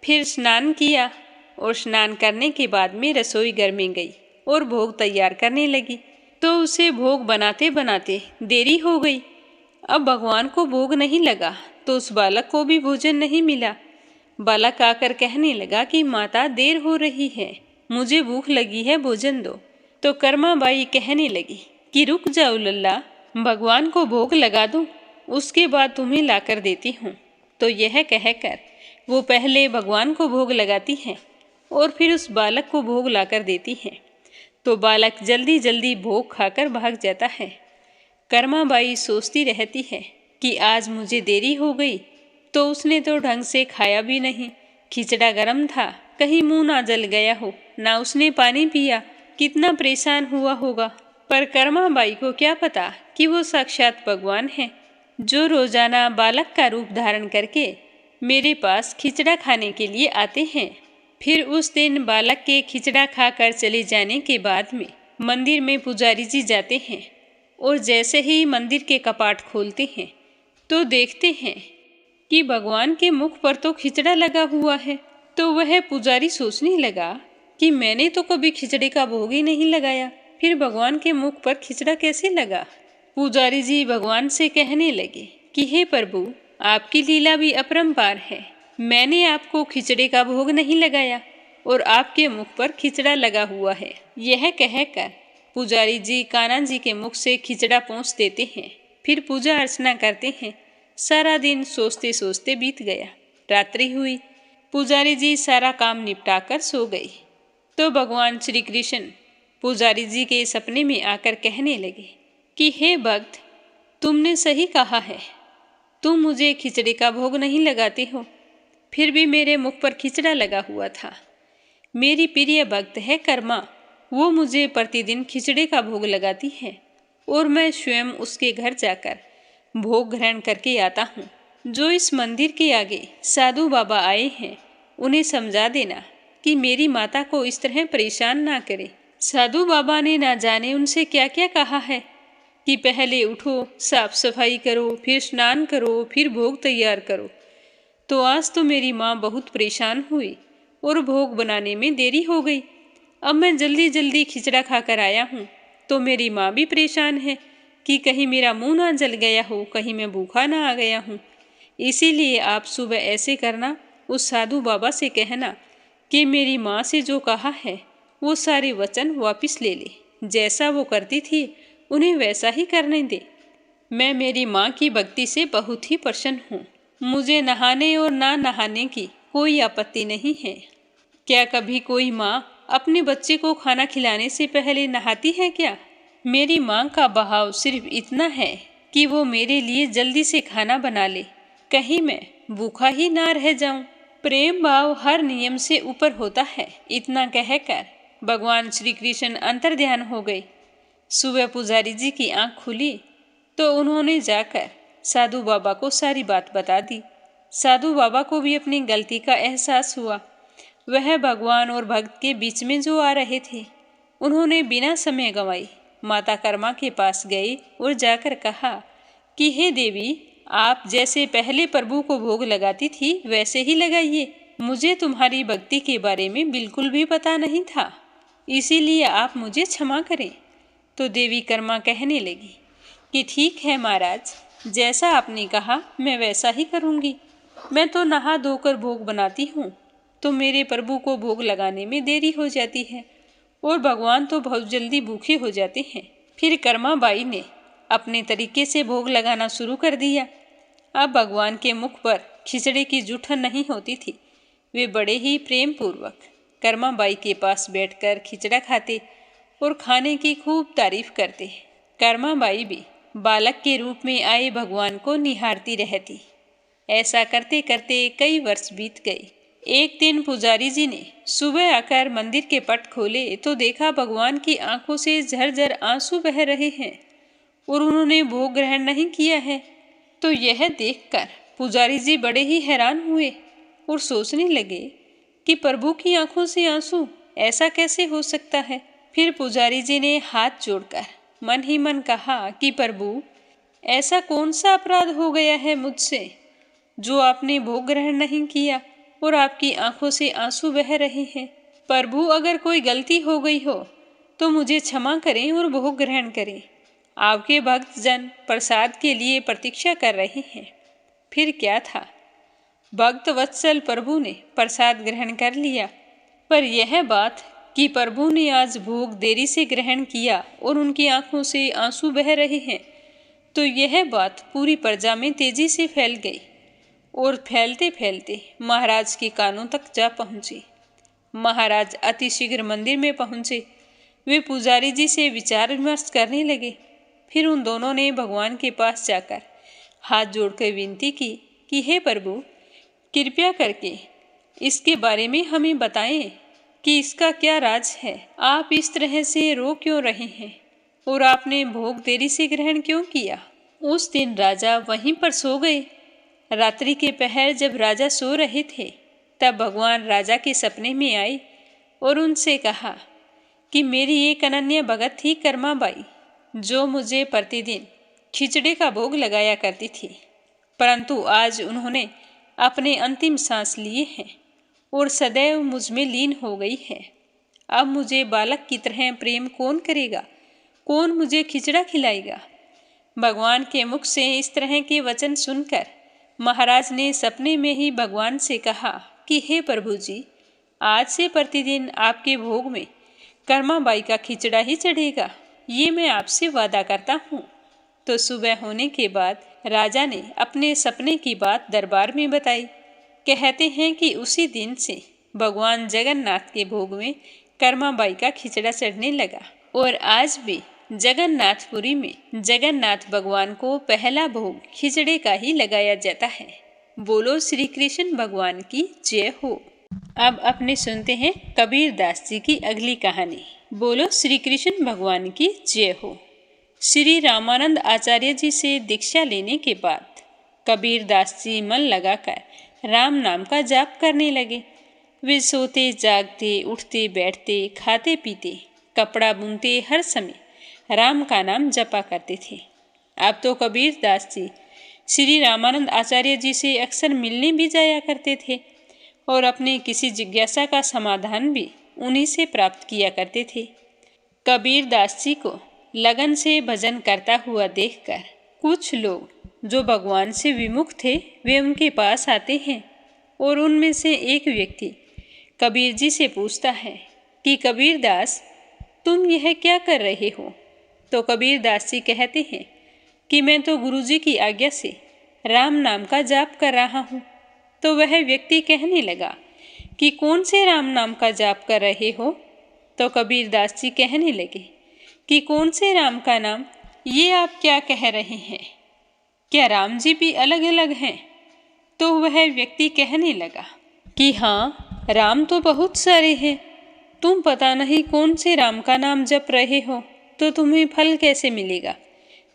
फिर स्नान किया और स्नान करने के बाद में रसोई घर में गई और भोग तैयार करने लगी। तो उसे भोग बनाते बनाते देरी हो गई। अब भगवान को भोग नहीं लगा तो उस बालक को भी भोजन नहीं मिला। बालक आकर कहने लगा कि माता, देर हो रही है, मुझे भूख लगी है, भोजन दो। तो कर्मा बाई कहने लगी कि रुक जाओ लल्ला, भगवान को भोग लगा दूं, उसके बाद तुम्हें लाकर देती हूँ। तो यह कहकर वो पहले भगवान को भोग लगाती है और फिर उस बालक को भोग लाकर देती है। तो बालक जल्दी जल्दी भोग खाकर भाग जाता है। कर्मा बाई सोचती रहती है कि आज मुझे देरी हो गई, तो उसने तो ढंग से खाया भी नहीं, खिचड़ा गर्म था, कहीं मुंह ना जल गया हो, ना उसने पानी पिया, कितना परेशान हुआ होगा। पर कर्मा बाई को क्या पता कि वो साक्षात भगवान है, जो रोजाना बालक का रूप धारण करके मेरे पास खिचड़ा खाने के लिए आते हैं फिर उस दिन बालक के खिचड़ा खाकर चले जाने के बाद में मंदिर में पुजारी जी जाते हैं और जैसे ही मंदिर के कपाट खोलते हैं तो देखते हैं कि भगवान के मुख पर तो खिचड़ा लगा हुआ है। तो वह पुजारी सोचने लगा कि मैंने तो कभी खिचड़े का भोग ही नहीं लगाया, फिर भगवान के मुख पर खिचड़ा कैसे लगा। पुजारी जी भगवान से कहने लगे कि हे प्रभु, आपकी लीला भी अपरंपार है। मैंने आपको खिचड़े का भोग नहीं लगाया और आपके मुख पर खिचड़ा लगा हुआ है। यह कहकर पुजारी जी कान्हा जी के मुख से खिचड़ा पोंछ देते हैं। फिर पूजा अर्चना करते हैं। सारा दिन सोचते सोचते बीत गया। रात्रि हुई। पुजारी जी सारा काम निपटाकर सो गए तो भगवान श्री कृष्ण पुजारी जी के सपने में आकर कहने लगे कि हे भक्त, तुमने सही कहा है। तुम मुझे खिचड़े का भोग नहीं लगाते हो, फिर भी मेरे मुख पर खिचड़ा लगा हुआ था। मेरी प्रिय भक्त है कर्मा, वो मुझे प्रतिदिन खिचड़े का भोग लगाती है और मैं स्वयं उसके घर जाकर भोग ग्रहण करके आता हूँ। जो इस मंदिर के आगे साधु बाबा आए हैं, उन्हें समझा देना कि मेरी माता को इस तरह परेशान ना करे। साधु बाबा ने ना जाने उनसे क्या क्या कहा है कि पहले उठो, साफ सफाई करो, फिर स्नान करो, फिर भोग तैयार करो। तो आज तो मेरी माँ बहुत परेशान हुई और भोग बनाने में देरी हो गई। अब मैं जल्दी जल्दी खिचड़ा खाकर आया हूँ तो मेरी माँ भी परेशान है कि कहीं मेरा मुंह ना जल गया हो, कहीं मैं भूखा ना आ गया हूँ। इसीलिए आप सुबह ऐसे करना, उस साधु बाबा से कहना कि मेरी माँ से जो कहा है वो सारे वचन वापस ले ले। जैसा वो करती थी उन्हें वैसा ही करने दे। मैं मेरी माँ की भक्ति से बहुत ही प्रसन्न हूँ। मुझे नहाने और ना नहाने की कोई आपत्ति नहीं है। क्या कभी कोई माँ अपने बच्चे को खाना खिलाने से पहले नहाती है क्या? मेरी माँ का बहाव सिर्फ इतना है कि वो मेरे लिए जल्दी से खाना बना ले, कहीं मैं भूखा ही ना रह जाऊं। प्रेम भाव हर नियम से ऊपर होता है। इतना कहकर भगवान श्री कृष्ण अंतर्ध्यान हो गए। सुबह पुजारी जी की आंख खुली तो उन्होंने जाकर साधु बाबा को सारी बात बता दी। साधु बाबा को भी अपनी गलती का एहसास हुआ। वह भगवान और भक्त के बीच में जो आ रहे थे, उन्होंने बिना समय गंवाए माता कर्मा के पास गए और जाकर कहा कि हे देवी, आप जैसे पहले प्रभु को भोग लगाती थी वैसे ही लगाइए। मुझे तुम्हारी भक्ति के बारे में बिल्कुल भी पता नहीं था, इसीलिए आप मुझे क्षमा करें। तो देवी कर्मा कहने लगी कि ठीक है महाराज, जैसा आपने कहा मैं वैसा ही करूँगी। मैं तो नहा धोकर भोग बनाती हूँ तो मेरे प्रभु को भोग लगाने में देरी हो जाती है और भगवान तो बहुत जल्दी भूखे हो जाते हैं। फिर कर्मा बाई ने अपने तरीके से भोग लगाना शुरू कर दिया। अब भगवान के मुख पर खिचड़े की जूठन नहीं होती थी। वे बड़े ही प्रेम पूर्वक कर्मा बाई के पास बैठकर खिचड़ा खाते और खाने की खूब तारीफ करते। कर्मा बाई भी बालक के रूप में आए भगवान को निहारती रहती। ऐसा करते करते कई वर्ष बीत गए। एक दिन पुजारी जी ने सुबह आकर मंदिर के पट खोले तो देखा भगवान की आंखों से झरझर आंसू बह रहे हैं और उन्होंने भोग ग्रहण नहीं किया है। तो यह देखकर पुजारी जी बड़े ही हैरान हुए और सोचने लगे कि प्रभु की आंखों से आंसू, ऐसा कैसे हो सकता है। फिर पुजारी जी ने हाथ जोड़कर मन ही मन कहा कि प्रभु, ऐसा कौन सा अपराध हो गया है मुझसे जो आपने भोग ग्रहण नहीं किया और आपकी आंखों से आंसू बह रहे हैं। प्रभु, अगर कोई गलती हो गई हो तो मुझे क्षमा करें और भोग ग्रहण करें। आपके भक्त जन प्रसाद के लिए प्रतीक्षा कर रहे हैं। फिर क्या था, भक्त वत्सल प्रभु ने प्रसाद ग्रहण कर लिया, पर यह बात कि प्रभु ने आज भोग देरी से ग्रहण किया और उनकी आंखों से आंसू बह रहे हैं, तो यह बात पूरी प्रजा में तेजी से फैल गई और फैलते फैलते महाराज के कानों तक जा पहुंची। महाराज अतिशीघ्र मंदिर में पहुंचे। वे पुजारी जी से विचार विमर्श करने लगे। फिर उन दोनों ने भगवान के पास जाकर हाथ जोड़कर विनती की कि हे प्रभु, कृपया करके इसके बारे में हमें बताएं कि इसका क्या राज है। आप इस तरह से रो क्यों रहे हैं और आपने भोग देरी से ग्रहण क्यों किया। उस दिन राजा वहीं पर सो गए। रात्रि के पहर जब राजा सो रहे थे तब भगवान राजा के सपने में आए और उनसे कहा कि मेरी एक अनन्य भगत थी कर्माबाई, जो मुझे प्रतिदिन खिचड़े का भोग लगाया करती थी, परंतु आज उन्होंने अपने अंतिम सांस लिए हैं और सदैव मुझ में लीन हो गई है। अब मुझे बालक की तरह प्रेम कौन करेगा, कौन मुझे खिचड़ा खिलाएगा। भगवान के मुख से इस तरह के वचन सुनकर महाराज ने सपने में ही भगवान से कहा कि हे प्रभु जी, आज से प्रतिदिन आपके भोग में कर्माबाई का खिचड़ा ही चढ़ेगा, ये मैं आपसे वादा करता हूँ। तो सुबह होने के बाद राजा ने अपने सपने की बात दरबार में बताई। कहते हैं कि उसी दिन से भगवान जगन्नाथ के भोग में कर्माबाई का खिचड़ा चढ़ने लगा और आज भी जगन्नाथपुरी में जगन्नाथ भगवान को पहला भोग खिचड़े का ही लगाया जाता है। बोलो श्री कृष्ण भगवान की जय हो। अब अपने सुनते हैं कबीर दास जी की अगली कहानी। बोलो श्री कृष्ण भगवान की जय हो। श्री रामानंद आचार्य जी से दीक्षा लेने के बाद कबीर दास जी मन लगाकर राम नाम का जाप करने लगे। वे सोते जागते, उठते बैठते, खाते पीते, कपड़ा बुनते, हर समय राम का नाम जपा करते थे। अब तो कबीर दास जी श्री रामानंद आचार्य जी से अक्सर मिलने भी जाया करते थे और अपने किसी जिज्ञासा का समाधान भी उन्हीं से प्राप्त किया करते थे। कबीर दास जी को लगन से भजन करता हुआ देखकर कुछ लोग जो भगवान से विमुख थे वे उनके पास आते हैं और उनमें से एक व्यक्ति कबीर जी से पूछता है कि कबीर दास, तुम यह क्या कर रहे हो। तो कबीर दास जी कहते हैं कि मैं तो गुरु जी की आज्ञा से राम नाम का जाप कर रहा हूँ। तो वह व्यक्ति कहने लगा कि कौन से राम नाम का जाप कर रहे हो। तो कबीर दास जी कहने लगे कि कौन से राम का नाम, ये आप क्या कह रहे हैं, क्या राम जी भी अलग अलग हैं। तो वह व्यक्ति कहने लगा कि हाँ, राम तो बहुत सारे हैं, तुम पता नहीं कौन से राम का नाम जप रहे हो, तो तुम्हें फल कैसे मिलेगा।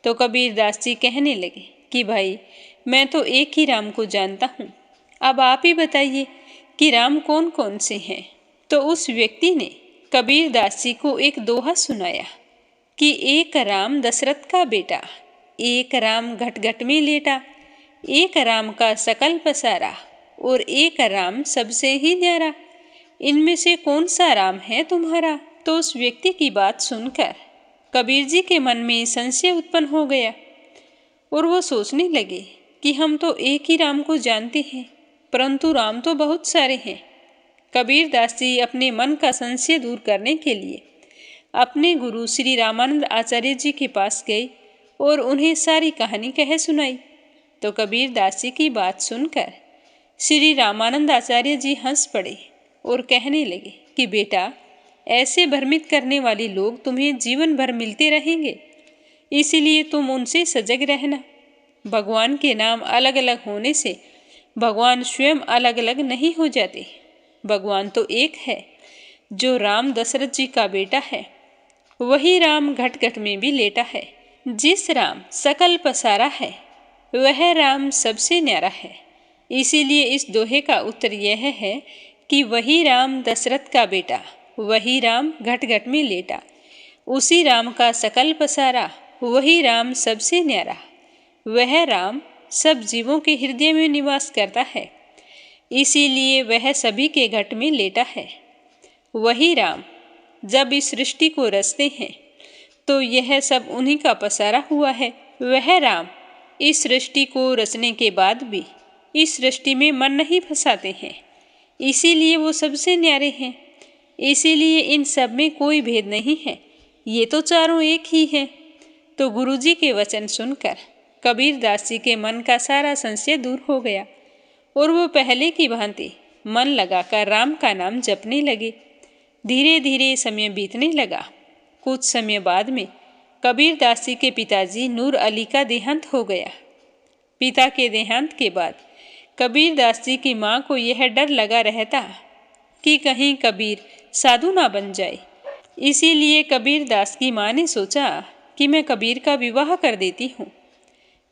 तो कबीर दास जी कहने लगे कि भाई, मैं तो एक ही राम को जानता हूँ, अब आप ही बताइए कि राम कौन कौन से हैं। तो उस व्यक्ति ने कबीर दास जी को एक दोहा सुनाया कि एक राम दशरथ का बेटा, एक राम घट घट में लेटा, एक राम का सकल पसारा और एक राम सबसे ही न्यारा, इनमें से कौन सा राम है तुम्हारा। तो उस व्यक्ति की बात सुनकर कबीर जी के मन में संशय उत्पन्न हो गया और वो सोचने लगे कि हम तो एक ही राम को जानते हैं, परंतु राम तो बहुत सारे हैं। कबीर दास जी अपने मन का संशय दूर करने के लिए अपने गुरु श्री रामानंद आचार्य जी के पास गए और उन्हें सारी कहानी कह सुनाई। तो कबीर दास जी की बात सुनकर श्री रामानंद आचार्य जी हंस पड़े और कहने लगे कि बेटा, ऐसे भ्रमित करने वाले लोग तुम्हें जीवन भर मिलते रहेंगे, इसीलिए तुम उनसे सजग रहना। भगवान के नाम अलग अलग होने से भगवान स्वयं अलग अलग नहीं हो जाते। भगवान तो एक है। जो राम दशरथ जी का बेटा है वही राम घट घट में भी लेटा है। जिस राम सकल पसारा है वह राम सबसे न्यारा है। इसीलिए इस दोहे का उत्तर यह है कि वही राम दशरथ का बेटा, वही राम घट घट में लेटा, उसी राम का सकल पसारा, वही राम सबसे न्यारा। वह राम सब जीवों के हृदय में निवास करता है, इसीलिए वह सभी के घट में लेटा है। वही राम जब इस सृष्टि को रचते हैं तो यह सब उन्हीं का पसारा हुआ है। वह राम इस सृष्टि को रचने के बाद भी इस सृष्टि में मन नहीं फंसाते हैं, इसीलिए वो सबसे न्यारे हैं। इसीलिए इन सब में कोई भेद नहीं है, ये तो चारों एक ही हैं। तो गुरुजी के वचन सुनकर कबीर दास जी के मन का सारा संशय दूर हो गया और वो पहले की भांति मन लगाकर राम का नाम जपने लगे। धीरे धीरे समय बीतने लगा। कुछ समय बाद में कबीर दास जी के पिताजी नूर अली का देहांत हो गया। पिता के देहांत के बाद कबीर दास जी की माँ को यह डर लगा रहता कि कहीं कबीर साधु ना बन जाए। इसीलिए कबीर दास की माँ ने सोचा कि मैं कबीर का विवाह कर देती हूँ।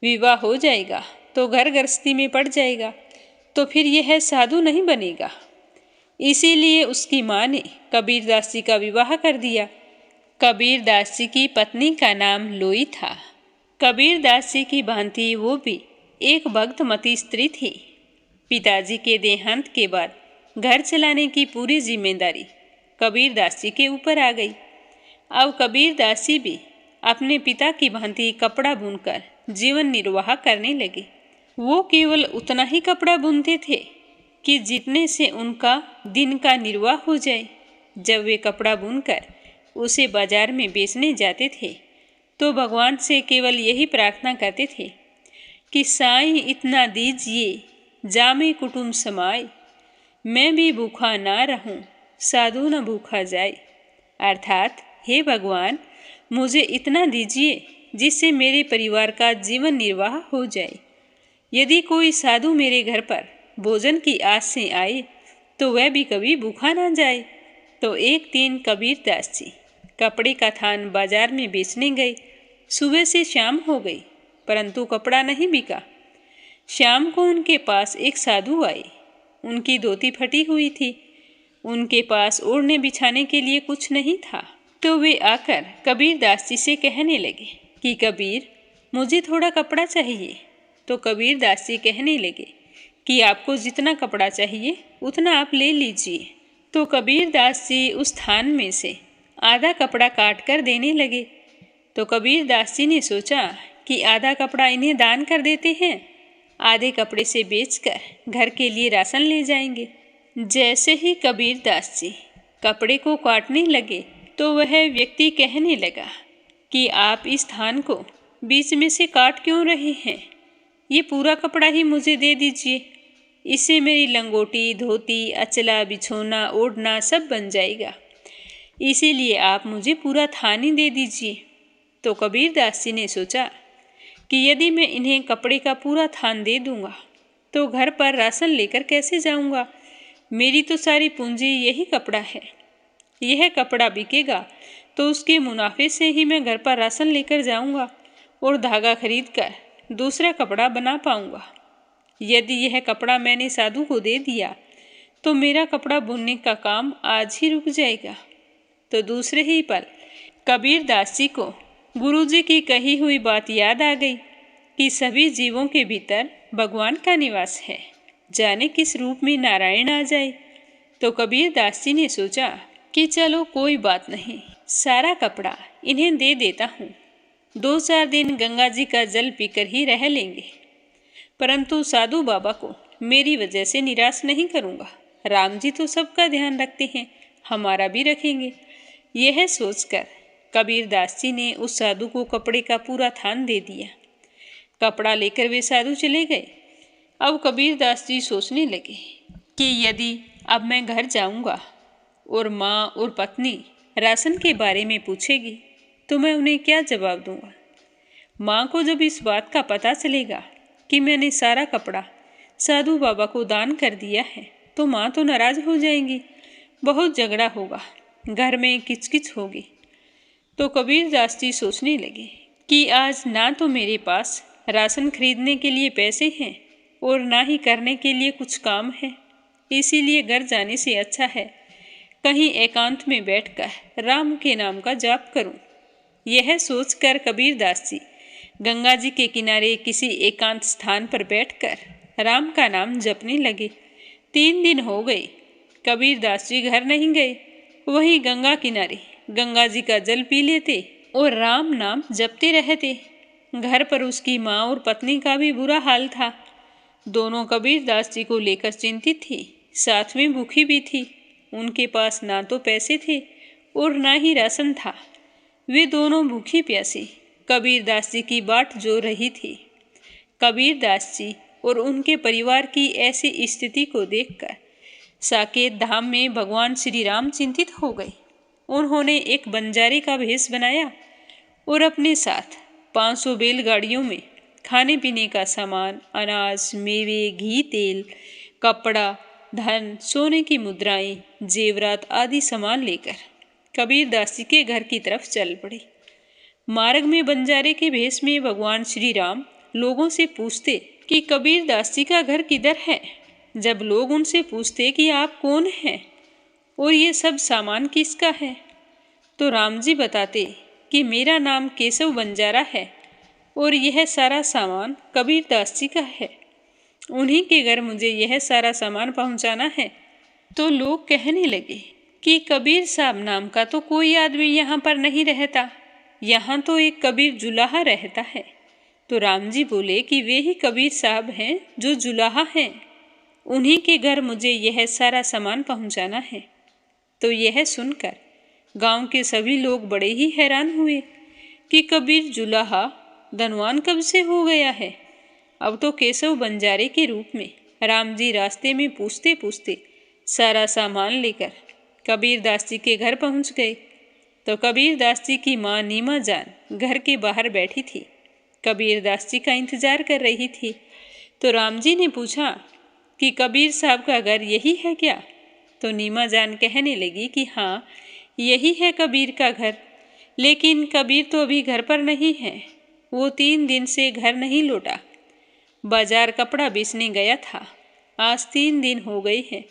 विवाह हो जाएगा तो घर गृहस्थी में पड़ जाएगा, तो फिर यह साधु नहीं बनेगा। इसीलिए उसकी माँ ने कबीरदास जी का विवाह कर दिया। कबीरदास जी की पत्नी का नाम लोई था। कबीरदास जी की भांति वो भी एक भक्तमती स्त्री थी। पिताजी के देहांत के बाद घर चलाने की पूरी जिम्मेदारी कबीरदास जी के ऊपर आ गई। अब कबीरदास जी भी अपने पिता की भांति कपड़ा बुनकर जीवन निर्वाह करने लगे। वो केवल उतना ही कपड़ा बुनते थे कि जितने से उनका दिन का निर्वाह हो जाए। जब वे कपड़ा बुनकर उसे बाजार में बेचने जाते थे तो भगवान से केवल यही प्रार्थना करते थे कि साईं इतना दीजिए जामे कुटुंब समाए, मैं भी भूखा ना रहूं साधु न भूखा जाए। अर्थात हे भगवान, मुझे इतना दीजिए जिससे मेरे परिवार का जीवन निर्वाह हो जाए। यदि कोई साधु मेरे घर पर भोजन की आस से आए तो वह भी कभी भूखा ना जाए। तो एक दिन कबीरदास जी कपड़े का थान बाजार में बेचने गए। सुबह से शाम हो गई परंतु कपड़ा नहीं बिका। शाम को उनके पास एक साधु आए। उनकी धोती फटी हुई थी। उनके पास ओढ़ने बिछाने के लिए कुछ नहीं था। तो वे आकर कबीरदास जी से कहने लगे कि कबीर, मुझे थोड़ा कपड़ा चाहिए। तो कबीरदास जी कहने लगे कि आपको जितना कपड़ा चाहिए उतना आप ले लीजिए। तो कबीरदास जी उस थान में से आधा कपड़ा काट कर देने लगे। तो कबीरदास जी ने सोचा कि आधा कपड़ा इन्हें दान कर देते हैं, आधे कपड़े से बेचकर घर के लिए राशन ले जाएंगे। जैसे ही कबीरदास जी कपड़े को काटने लगे तो वह व्यक्ति कहने लगा कि आप इस थान को बीच में से काट क्यों रहे हैं? ये पूरा कपड़ा ही मुझे दे दीजिए। इससे मेरी लंगोटी, धोती, अचला, बिछोना, ओढ़ना सब बन जाएगा। इसीलिए आप मुझे पूरा थान ही दे दीजिए। तो कबीरदास जी ने सोचा कि यदि मैं इन्हें कपड़े का पूरा थान दे दूंगा तो घर पर राशन लेकर कैसे जाऊंगा? मेरी तो सारी पूंजी यही कपड़ा है। यह कपड़ा बिकेगा तो उसके मुनाफे से ही मैं घर पर राशन लेकर जाऊंगा और धागा खरीद कर दूसरा कपड़ा बना पाऊंगा। यदि यह कपड़ा मैंने साधु को दे दिया तो मेरा कपड़ा बुनने का काम आज ही रुक जाएगा। तो दूसरे ही पल कबीरदास जी को गुरुजी की कही हुई बात याद आ गई कि सभी जीवों के भीतर भगवान का निवास है, जाने किस रूप में नारायण आ जाए। तो कबीरदास जी ने सोचा कि चलो कोई बात नहीं, सारा कपड़ा इन्हें दे देता हूँ। 2-4 दिन गंगा जी का जल पीकर ही रह लेंगे, परंतु साधु बाबा को मेरी वजह से निराश नहीं करूँगा। राम जी तो सबका ध्यान रखते हैं, हमारा भी रखेंगे। यह सोचकर कबीरदास जी ने उस साधु को कपड़े का पूरा थान दे दिया। कपड़ा लेकर वे साधु चले गए। अब कबीरदास जी सोचने लगे कि यदि अब मैं घर जाऊंगा और माँ और पत्नी राशन के बारे में पूछेगी तो मैं उन्हें क्या जवाब दूंगा? माँ को जब इस बात का पता चलेगा कि मैंने सारा कपड़ा साधु बाबा को दान कर दिया है तो माँ तो नाराज हो जाएंगी, बहुत झगड़ा होगा, घर में किचकिच होगी। तो कबीरदास जी सोचने लगे कि आज ना तो मेरे पास राशन खरीदने के लिए पैसे हैं और ना ही करने के लिए कुछ काम है। इसीलिए घर जाने से अच्छा है कहीं एकांत में बैठकर राम के नाम का जाप करूं। यह सोचकर कबीरदास जी गंगा जी के किनारे किसी एकांत स्थान पर बैठकर राम का नाम जपने लगे। 3 दिन हो गए, कबीरदास जी घर नहीं गए, वहीं गंगा किनारे गंगा जी का जल पी लेते और राम नाम जपते रहते। घर पर उसकी माँ और पत्नी का भी बुरा हाल था। दोनों कबीरदास जी को लेकर चिंतित थी, साथ में भूखी भी थी। उनके पास ना तो पैसे थे और ना ही राशन था। वे दोनों भूखी प्यासी कबीरदास जी की बाट जोह रही थी। कबीरदास जी और उनके परिवार की ऐसी स्थिति को देखकर साकेत धाम में भगवान श्री राम चिंतित हो गए। उन्होंने एक बंजारे का भेष बनाया और अपने साथ 500 बैलगाड़ियों में खाने पीने का सामान, अनाज, मेवे, घी, तेल, कपड़ा, धन, सोने की मुद्राएं, जेवरात आदि सामान लेकर कबीरदास जी के घर की तरफ चल पड़े। मार्ग में बंजारे के भेष में भगवान श्री राम लोगों से पूछते कि कबीरदास जी का घर किधर है। जब लोग उनसे पूछते कि आप कौन हैं और ये सब सामान किसका है, तो राम जी बताते कि मेरा नाम केशव बंजारा है और यह सारा सामान कबीर दास जी का है। उन्हीं के घर मुझे यह सारा सामान पहुंचाना है। तो लोग कहने लगे कि कबीर साहब नाम का तो कोई आदमी यहाँ पर नहीं रहता, यहाँ तो एक कबीर जुलाहा रहता है। तो राम जी बोले कि वे ही कबीर साहब हैं जो जुलाहा हैं, उन्हीं के घर मुझे यह सारा सामान पहुंचाना है। तो यह सुनकर गांव के सभी लोग बड़े ही हैरान हुए कि कबीर जुलाहा धनवान कब से हो गया है। अब तो केशव बंजारे के रूप में राम जी रास्ते में पूछते पूछते सारा सामान लेकर कबीर दास जी के घर पहुंच गए। तो कबीर दास जी की माँ नीमा जान घर के बाहर बैठी थी, कबीर दास जी का इंतजार कर रही थी। तो राम जी ने पूछा कि कबीर साहब का घर यही है क्या? तो नीमा जान कहने लगी कि हाँ, यही है कबीर का घर, लेकिन कबीर तो अभी घर पर नहीं है, वो 3 दिन से घर नहीं लौटा। बाजार कपड़ा बेचने गया था, आज 3 दिन हो गए हैं,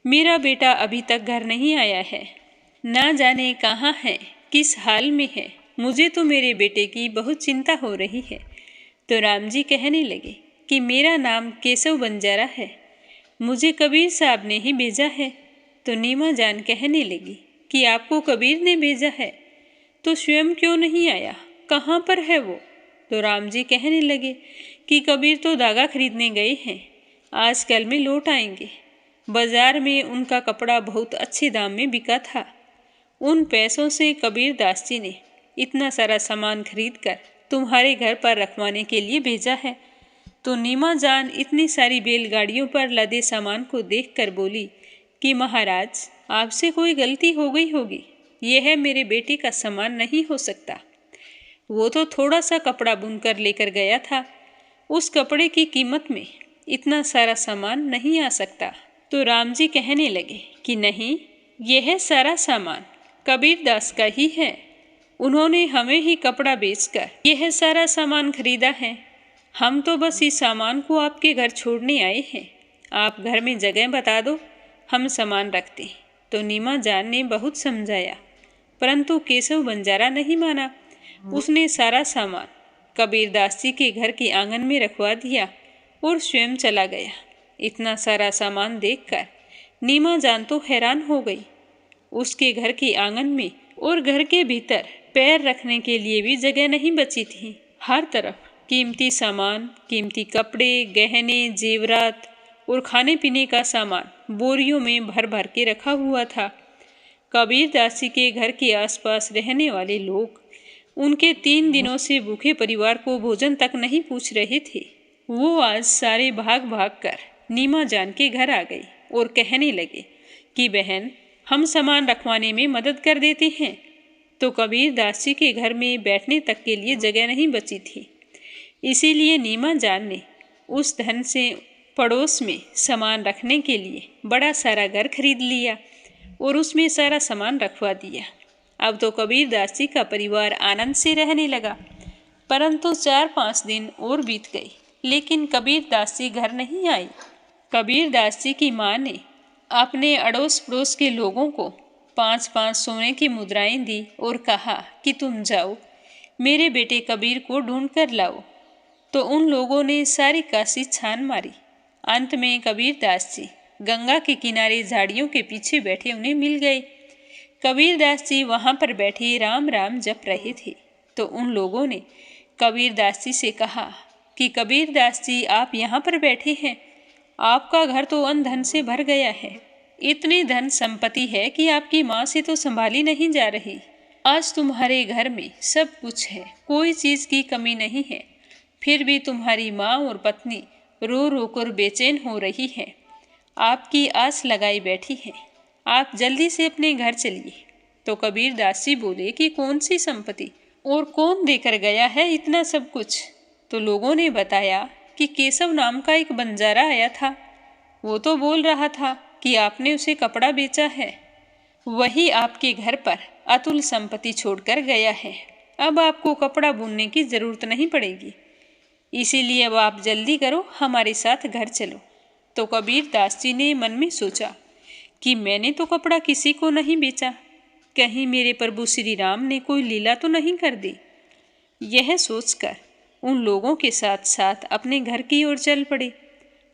मेरा बेटा अभी तक घर नहीं आया है, ना जाने कहाँ है, किस हाल में है। मुझे तो मेरे बेटे की बहुत चिंता हो रही है। तो राम जी कहने लगे कि मेरा नाम केशव बंजारा है, मुझे कबीर साहब ने ही भेजा है। तो नीमा जान कहने लगी कि आपको कबीर ने भेजा है, तो स्वयं क्यों नहीं आया, कहाँ पर है वो? तो राम जी कहने लगे कि कबीर तो धागा खरीदने गए हैं, आजकल में लौट आएंगे। बाजार में उनका कपड़ा बहुत अच्छे दाम में बिका था, उन पैसों से कबीर दास जी ने इतना सारा सामान खरीद कर तुम्हारे घर पर रखवाने के लिए भेजा है। तो नीमा जान इतनी सारी बैलगाड़ियों पर लदे सामान को देखकर बोली कि महाराज, आपसे कोई गलती हो गई होगी, यह मेरे बेटे का सामान नहीं हो सकता। वो तो थोड़ा सा कपड़ा बुनकर लेकर गया था, उस कपड़े की कीमत में इतना सारा सामान नहीं आ सकता। तो राम जी कहने लगे कि नहीं, यह सारा सामान कबीर दास का ही है, उन्होंने हमें ही कपड़ा बेचकर यह सारा सामान खरीदा है। हम तो बस इस सामान को आपके घर छोड़ने आए हैं, आप घर में जगह बता दो, हम सामान रखते। तो नीमा जान ने बहुत समझाया, परंतु केशव बंजारा नहीं माना। उसने सारा सामान कबीर दास जी के घर के आंगन में रखवा दिया और स्वयं चला गया। इतना सारा सामान देखकर नीमा जान तो हैरान हो गई। उसके घर के आंगन में और घर के भीतर पैर रखने के लिए भी जगह नहीं बची थी। हर तरफ कीमती सामान, कीमती कपड़े, गहने, जेवरात और खाने पीने का सामान बोरियों में भर भर के रखा हुआ था। कबीर दास जी के घर के आसपास रहने वाले लोग उनके 3 दिनों से भूखे परिवार को भोजन तक नहीं पूछ रहे थे। वो आज सारे भाग भाग कर नीमा जान के घर आ गई और कहने लगे कि बहन, हम सामान रखवाने में मदद कर देते हैं। तो कबीर दास जी के घर में बैठने तक के लिए जगह नहीं बची थी, इसीलिए नीमा जान ने उस धन से पड़ोस में सामान रखने के लिए बड़ा सारा घर खरीद लिया और उसमें सारा सामान रखवा दिया। अब तो कबीर दास जी का परिवार आनंद से रहने लगा। परंतु 4-5 दिन और बीत गए, लेकिन कबीर दास जी घर नहीं आए। कबीर दास जी की माँ ने अपने अड़ोस पड़ोस के लोगों को 5-5 सोने की मुद्राएं दी और कहा कि तुम जाओ, मेरे बेटे कबीर को ढूंढ कर लाओ। तो उन लोगों ने सारी काशी छान मारी। अंत में कबीर दास जी गंगा के किनारे झाड़ियों के पीछे बैठे उन्हें मिल गए। कबीर दास जी वहां पर बैठे राम राम जप रहे थे। तो उन लोगों ने कबीर दास जी से कहा कि कबीर दास जी, आप यहाँ पर बैठे हैं, आपका घर तो अन्न धन से भर गया है, इतनी धन संपत्ति है कि आपकी माँ से तो संभाली नहीं जा रही। आज तुम्हारे घर में सब कुछ है, कोई चीज की कमी नहीं है, फिर भी तुम्हारी माँ और पत्नी रो रो कर बेचैन हो रही है, आपकी आस लगाई बैठी है, आप जल्दी से अपने घर चलिए। तो कबीर दास जी बोले कि कौन सी संपत्ति और कौन देकर गया है इतना सब कुछ? तो लोगों ने बताया कि केशव नाम का एक बंजारा आया था, वो तो बोल रहा था कि आपने उसे कपड़ा बेचा है, वही आपके घर पर अतुल संपत्ति छोड़कर गया है, अब आपको कपड़ा बुनने की जरूरत नहीं पड़ेगी, इसीलिए अब आप जल्दी करो, हमारे साथ घर चलो। तो कबीर दास जी ने मन में सोचा कि मैंने तो कपड़ा किसी को नहीं बेचा, कहीं मेरे प्रभु श्री राम ने कोई लीला तो नहीं कर दी। यह सोचकर उन लोगों के साथ साथ अपने घर की ओर चल पड़े।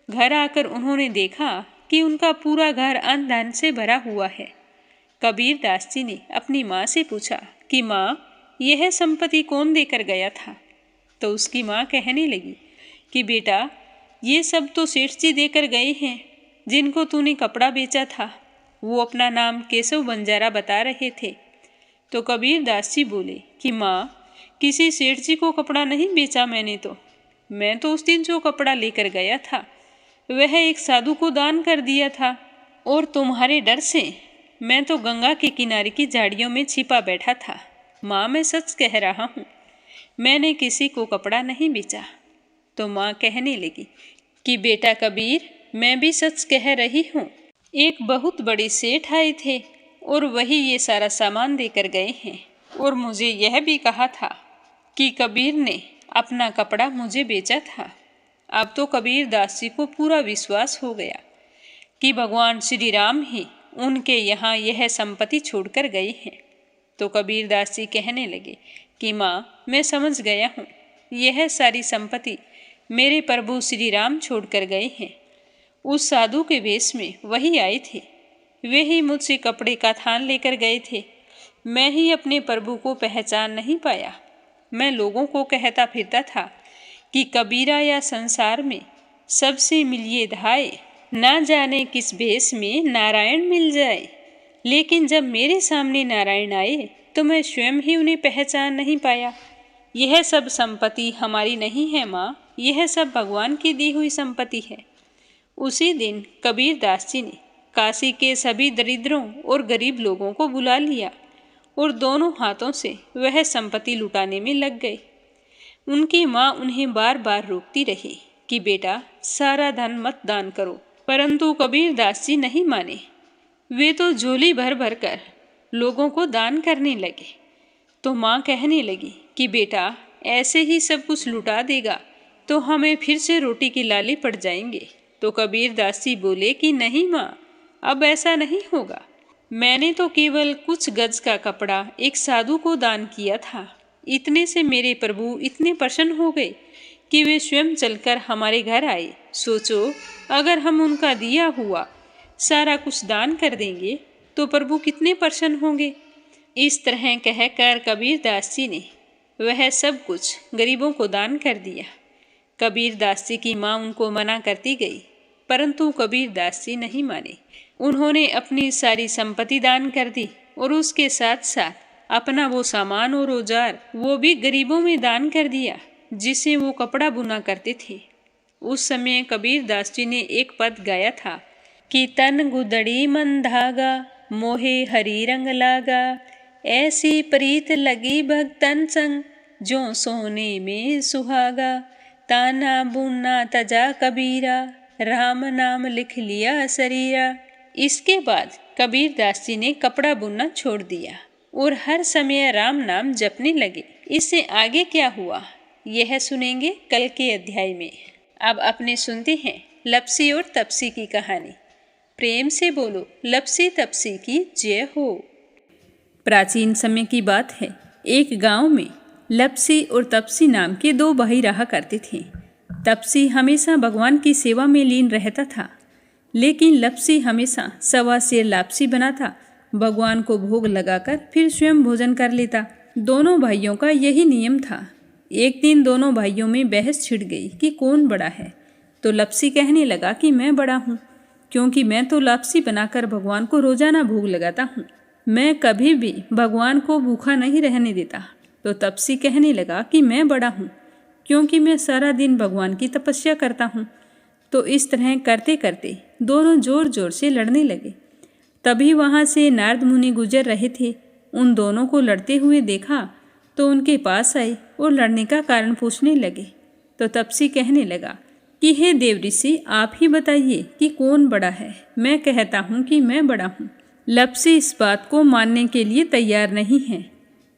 घर आकर उन्होंने देखा कि उनका पूरा घर अन्न धन से भरा हुआ है। कबीर दास जी ने अपनी माँ से पूछा कि माँ, यह संपत्ति कौन देकर गया था? तो उसकी माँ कहने लगी कि बेटा, ये सब तो सेठ जी देकर गए हैं जिनको तूने कपड़ा बेचा था। वो अपना नाम केशव बंजारा बता रहे थे। तो कबीर दास जी बोले कि माँ, किसी सेठ जी को कपड़ा नहीं बेचा मैं तो उस दिन जो कपड़ा लेकर गया था वह एक साधु को दान कर दिया था, और तुम्हारे डर से मैं तो गंगा के किनारे की झाड़ियों में छिपा बैठा था। माँ, मैं सच कह रहा हूँ, मैंने किसी को कपड़ा नहीं बेचा। तो माँ कहने लगी कि बेटा कबीर, मैं भी सच कह रही हूँ। एक बहुत बड़े सेठ आए थे और वही ये सारा सामान देकर गए हैं, और मुझे यह भी कहा था कि कबीर ने अपना कपड़ा मुझे बेचा था। अब तो कबीर दास जी को पूरा विश्वास हो गया कि भगवान श्री राम ही उनके यहाँ यह संपत्ति छोड़कर गए हैं। तो कबीर दास जी कहने लगे कि माँ, मैं समझ गया हूँ, यह सारी संपत्ति मेरे प्रभु श्री राम छोड़कर गए हैं। उस साधु के वेश में वही आए थे, वे ही मुझसे कपड़े का थान लेकर गए थे। मैं ही अपने प्रभु को पहचान नहीं पाया। मैं लोगों को कहता फिरता था कि कबीरा या संसार में सबसे मिलिए धाए, ना जाने किस भेष में नारायण मिल जाए। लेकिन जब मेरे सामने नारायण आए तो मैं स्वयं ही उन्हें पहचान नहीं पाया। यह सब संपत्ति हमारी नहीं है माँ, यह सब भगवान की दी हुई संपत्ति है। उसी दिन कबीर दास जी ने काशी के सभी दरिद्रों और गरीब लोगों को बुला लिया और दोनों हाथों से वह संपत्ति लुटाने में लग गए। उनकी माँ उन्हें बार बार रोकती रही कि बेटा, सारा धन मत दान करो, परंतु कबीर दास जी नहीं माने। वे तो झोली भर भर कर लोगों को दान करने लगे। तो माँ कहने लगी कि बेटा, ऐसे ही सब कुछ लुटा देगा तो हमें फिर से रोटी के लाले पड़ जाएंगे। तो कबीर दास जी बोले कि नहीं माँ, अब ऐसा नहीं होगा। मैंने तो केवल कुछ गज का कपड़ा एक साधु को दान किया था। इतने से मेरे प्रभु इतने प्रसन्न हो गए कि वे स्वयं चलकर हमारे घर आए। सोचो, अगर हम उनका दिया हुआ सारा कुछ दान कर देंगे तो प्रभु कितने प्रसन्न होंगे। इस तरह कहकर कबीर दास जी ने वह सब कुछ गरीबों को दान कर दिया। कबीर दास जी की माँ उनको मना करती गई, परंतु कबीर दास जी नहीं माने। उन्होंने अपनी सारी संपत्ति दान कर दी और उसके साथ साथ अपना वो सामान और औजार वो भी गरीबों में दान कर दिया जिसे वो कपड़ा बुना करते थे। उस समय कबीर दास जी ने एक पद गाया था कि तन गुदड़ी मन धागा, मोहे हरी रंग लागा, ऐसी प्रीत लगी भक्तन संग, जो सोने में सुहागा, ताना बुनना तजा कबीरा, राम नाम लिख लिया शरीरा। इसके बाद कबीर दास जी ने कपड़ा बुनना छोड़ दिया और हर समय राम नाम जपने लगे। इससे आगे क्या हुआ यह सुनेंगे कल के अध्याय में। अब अपने सुनते हैं लपसी और तपसी की कहानी। प्रेम से बोलो लपसी तपसी की जय हो। प्राचीन समय की बात है, एक गांव में लपसी और तपसी नाम के दो भाई रहा करते थे। तपसी हमेशा भगवान की सेवा में लीन रहता था, लेकिन लपसी हमेशा सवा सेर लापसी बनाता, भगवान को भोग लगाकर फिर स्वयं भोजन कर लेता। दोनों भाइयों का यही नियम था। एक दिन दोनों भाइयों में बहस छिड़ गई कि कौन बड़ा है। तो लपसी कहने लगा कि मैं बड़ा हूँ, क्योंकि मैं तो लापसी बनाकर भगवान को रोजाना भोग लगाता हूँ। मैं कभी भी भगवान को भूखा नहीं रहने देता। तो तपसी कहने लगा कि मैं बड़ा हूँ, क्योंकि मैं सारा दिन भगवान की तपस्या करता हूँ। तो इस तरह करते करते दोनों जोर जोर से लड़ने लगे। तभी वहाँ से नारद मुनि गुजर रहे थे। उन दोनों को लड़ते हुए देखा तो उनके पास आए और लड़ने का कारण पूछने लगे। तो तपसी कहने लगा कि हे देव ऋषि, आप ही बताइए कि कौन बड़ा है। मैं कहता हूँ कि मैं बड़ा हूँ। लपसी इस बात को मानने के लिए तैयार नहीं है।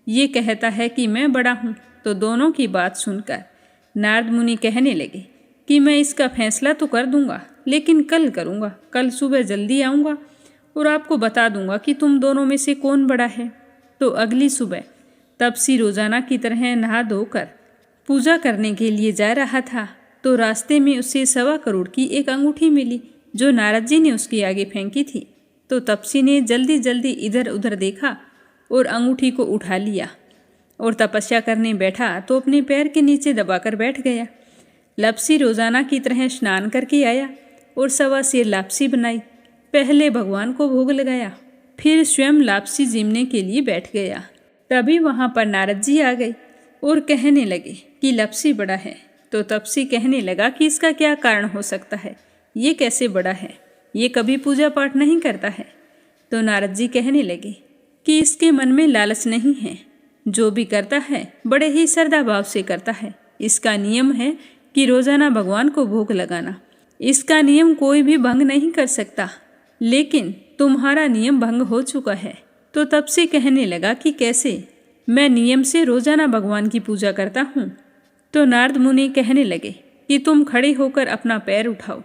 ये कहता है कि मैं बड़ा हूँ। तो दोनों की बात सुनकर नारद मुनि कहने लगे कि मैं इसका फैसला तो कर दूंगा, लेकिन कल करूँगा। कल सुबह जल्दी आऊँगा और आपको बता दूँगा कि तुम दोनों में से कौन बड़ा है। तो अगली सुबह तपसी रोजाना की तरह नहा धोकर पूजा करने के लिए जा रहा था तो रास्ते में उसे 1.25 करोड़ की एक अंगूठी मिली जो नारद जी ने उसके आगे फेंकी थी। तो तपसी ने जल्दी जल्दी इधर उधर देखा और अंगूठी को उठा लिया और तपस्या करने बैठा तो अपने पैर के नीचे दबाकर बैठ गया। लापसी रोजाना की तरह स्नान करके आया और 1.25 सेर लापसी बनाई। पहले भगवान को भोग लगाया, फिर स्वयं लापसी जीमने के लिए बैठ गया। तभी वहाँ पर नारद जी आ गए और कहने लगे कि लापसी बड़ा है। तो तपसी कहने लगा कि इसका क्या कारण हो सकता है, ये कैसे बड़ा है, ये कभी पूजा पाठ नहीं करता है। तो नारद जी कहने लगे कि इसके मन में लालच नहीं है, जो भी करता है बड़े ही श्रद्धा भाव से करता है। इसका नियम है कि रोजाना भगवान को भोग लगाना। इसका नियम कोई भी भंग नहीं कर सकता, लेकिन तुम्हारा नियम भंग हो चुका है। तो तब से कहने लगा कि कैसे, मैं नियम से रोजाना भगवान की पूजा करता हूँ। तो नारद मुनि कहने लगे कि तुम खड़े होकर अपना पैर उठाओ।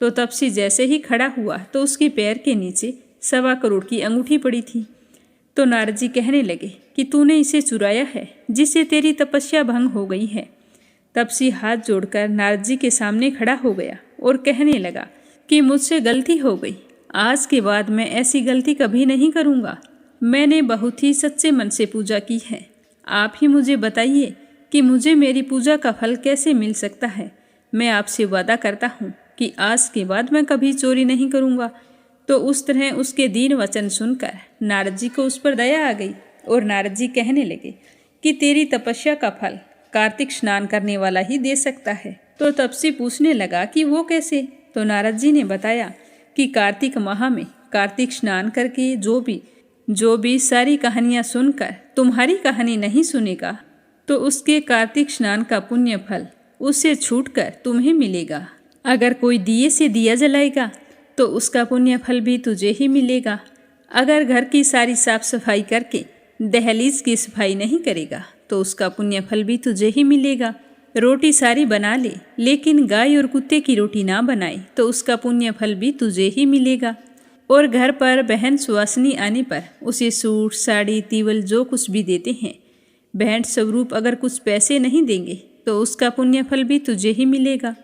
तो तपसी जैसे ही खड़ा हुआ तो उसके पैर के नीचे 1.25 करोड़ की अंगूठी पड़ी थी। तो नारद जी कहने लगे कि तूने इसे चुराया है, जिससे तेरी तपस्या भंग हो गई है। तपसी हाथ जोड़कर नारद जी के सामने खड़ा हो गया और कहने लगा कि मुझसे गलती हो गई, आज के बाद मैं ऐसी गलती कभी नहीं करूँगा। मैंने बहुत ही सच्चे मन से पूजा की है। आप ही मुझे बताइए कि मुझे मेरी पूजा का फल कैसे मिल सकता है। मैं आपसे वादा करता हूँ कि आज के बाद मैं कभी चोरी नहीं करूँगा। तो उस तरह उसके दीन वचन सुनकर नारद जी को उस पर दया आ गई और नारद जी कहने लगे कि तेरी तपस्या का फल कार्तिक स्नान करने वाला ही दे सकता है। तो तपसी पूछने लगा कि वो कैसे। तो नारद जी ने बताया कि कार्तिक माह में कार्तिक स्नान करके जो भी सारी कहानियाँ सुनकर तुम्हारी कहानी नहीं सुनेगा तो उसके कार्तिक स्नान का पुण्य फल उससे छूटकर तुम्हें मिलेगा। अगर कोई दिए से दिया जलाएगा तो उसका पुण्य फल भी तुझे ही मिलेगा। अगर घर की सारी साफ सफाई करके दहलीज की सफाई नहीं करेगा तो उसका पुण्य फल भी तुझे ही मिलेगा। रोटी सारी बना ले लेकिन गाय और कुत्ते की रोटी ना बनाए तो उसका पुण्य फल भी तुझे ही मिलेगा। और घर पर बहन सुवासिनी आने पर उसे सूट साड़ी तीवल जो कुछ भी देते हैं, भेंट स्वरूप अगर कुछ पैसे नहीं देंगे तो उसका पुण्य फल भी तुझे ही मिलेगा।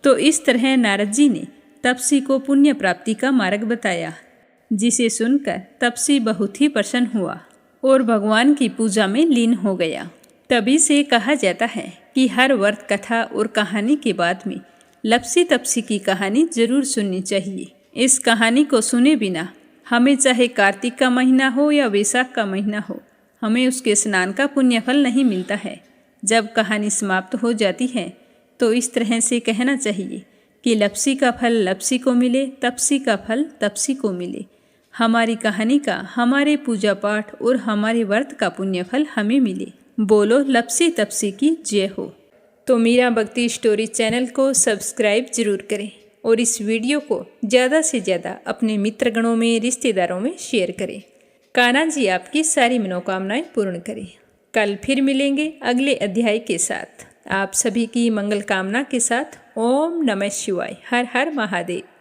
तो इस तरह नारद जी ने तपसी को पुण्य प्राप्ति का मार्ग बताया, जिसे सुनकर तपसी बहुत ही प्रसन्न हुआ और भगवान की पूजा में लीन हो गया। तभी से कहा जाता है कि हर व्रत कथा और कहानी के बाद में लापसी तपसी की कहानी जरूर सुननी चाहिए। इस कहानी को सुने बिना हमें चाहे कार्तिक का महीना हो या वैशाख का महीना हो, हमें उसके स्नान का पुण्य फल नहीं मिलता है। जब कहानी समाप्त हो जाती है तो इस तरह से कहना चाहिए कि लापसी का फल लापसी को मिले, तपसी का फल तपसी को मिले। हमारी कहानी का, हमारे पूजा पाठ और हमारे व्रत का पुण्य फल हमें मिले। बोलो लापसी तपसी की जय हो। तो मीरा भक्ति स्टोरी चैनल को सब्सक्राइब जरूर करें और इस वीडियो को ज़्यादा से ज़्यादा अपने मित्रगणों में, रिश्तेदारों में शेयर करें। कान्हा जी आपकी सारी मनोकामनाएं पूर्ण करें। कल फिर मिलेंगे अगले अध्याय के साथ। आप सभी की मंगल कामना के साथ। ओम नमः शिवाय। हर हर महादेव।